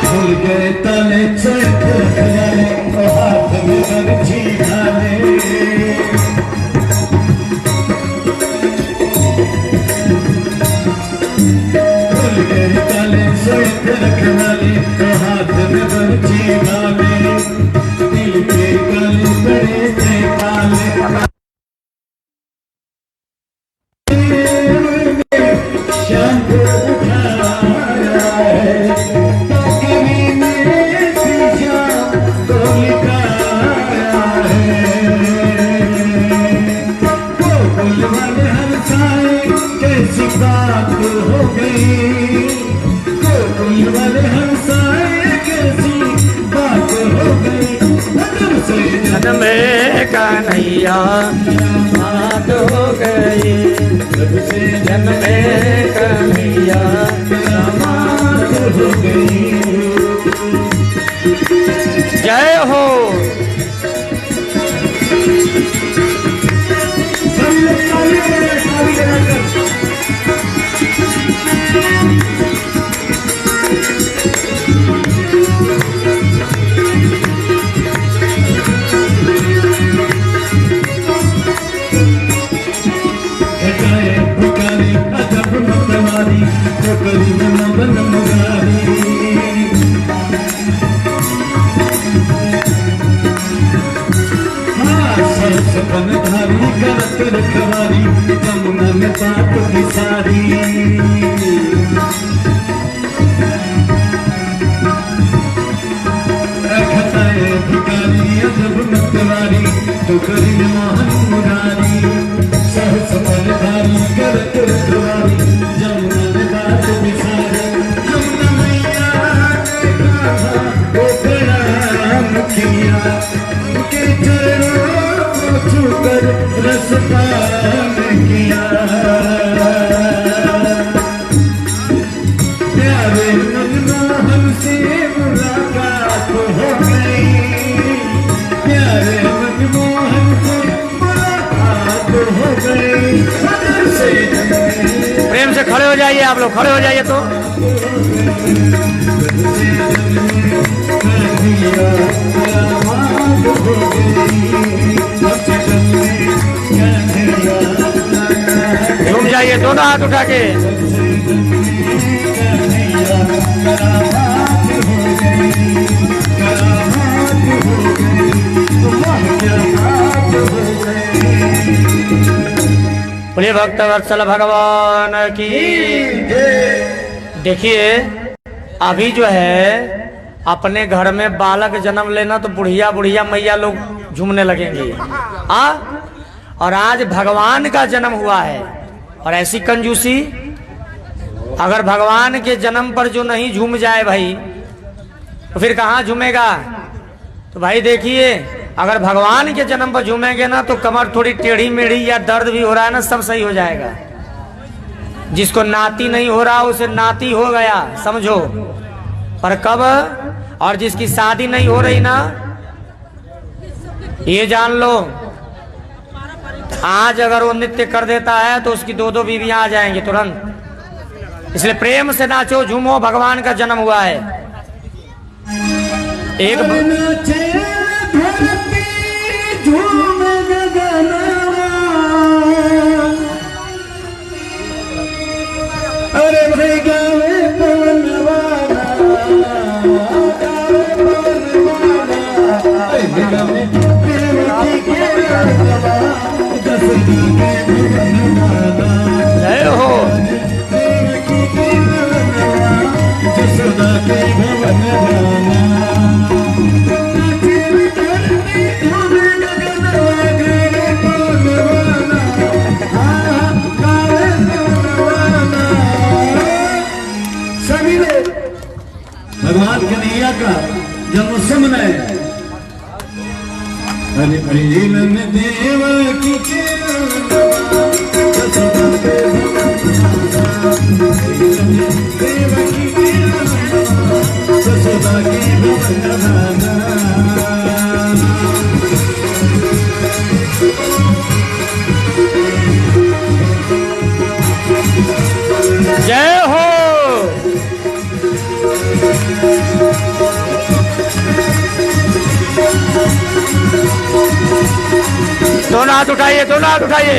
खुल गए ताले, चैत खजाने, और हाथ में बरछी ढाले। खुल गए ताले, चैत खजाने, और हाथ में बरछी ढाले। दिल के काले बड़े थे काले। शाम को उठाया है, तो कभी कन्हैया मात हो गई, जब से जन्मे कन्हैया मात हो गई। जय हो। सब लोग ताली लगाकर पुकारी अजब मतवारी चकरी में मगन मुरारी। हाँ सपन धारी करत रखवारी जमुना में पाप की सारी। रखताए भिखारी अजब मतवारी चकरी में मोहन मुरारी। सपन धारी करत रखवारी जमुना में पाप की सारी। जमुना मैया ने कहा वो बड़ा मुखिया के चरणों छूकर रस पान किया। प्यारे मनमोहन से मुलाकात हो गई, प्यारे मनमोहन से मुलाकात हो गई। प्रेम से खड़े हो जाइए, आप लोग खड़े हो जाइए तो। झूम जाइए दोनों हाथ उठा के। बोलिए भक्त वत्सल भगवान की। देखिए अभी जो है अपने घर में बालक जन्म लेना तो बुढ़िया बुढ़िया मैया लोग झूमने लगेंगी। और आज भगवान का जन्म हुआ है और ऐसी कंजूसी, अगर भगवान के जन्म पर जो नहीं झूम जाए भाई तो फिर कहाँ झूमेगा। तो भाई देखिए अगर भगवान के जन्म पर झूमेंगे ना तो कमर थोड़ी टेढ़ी मेढ़ी या दर्द भी हो रहा है ना सब सही हो जाएगा। जिसको नाती नहीं हो रहा उसे नाती हो गया समझो। पर कब, और जिसकी शादी नहीं हो रही ना ये जान लो आज अगर वो नृत्य कर देता है तो उसकी दो दो बीवियां आ जाएंगी तुरंत। इसलिए प्रेम से नाचो झूमो, भगवान का जन्म हुआ है। एक अरे भाई गावे पवनवाना, गावे देवकी के रखवा, दशरथ के भुवनवाना। जय हो। देवकी के रखवा, दशरथ के भुवनवाना। भगवान कन्हैया का जन्मोत्सव मनाए। हरि प्रेम देवकी के देवकी के सदा के भवनवाना। जय हो। दोनों हाथ उठाइए, दोनों हाथ उठाइए।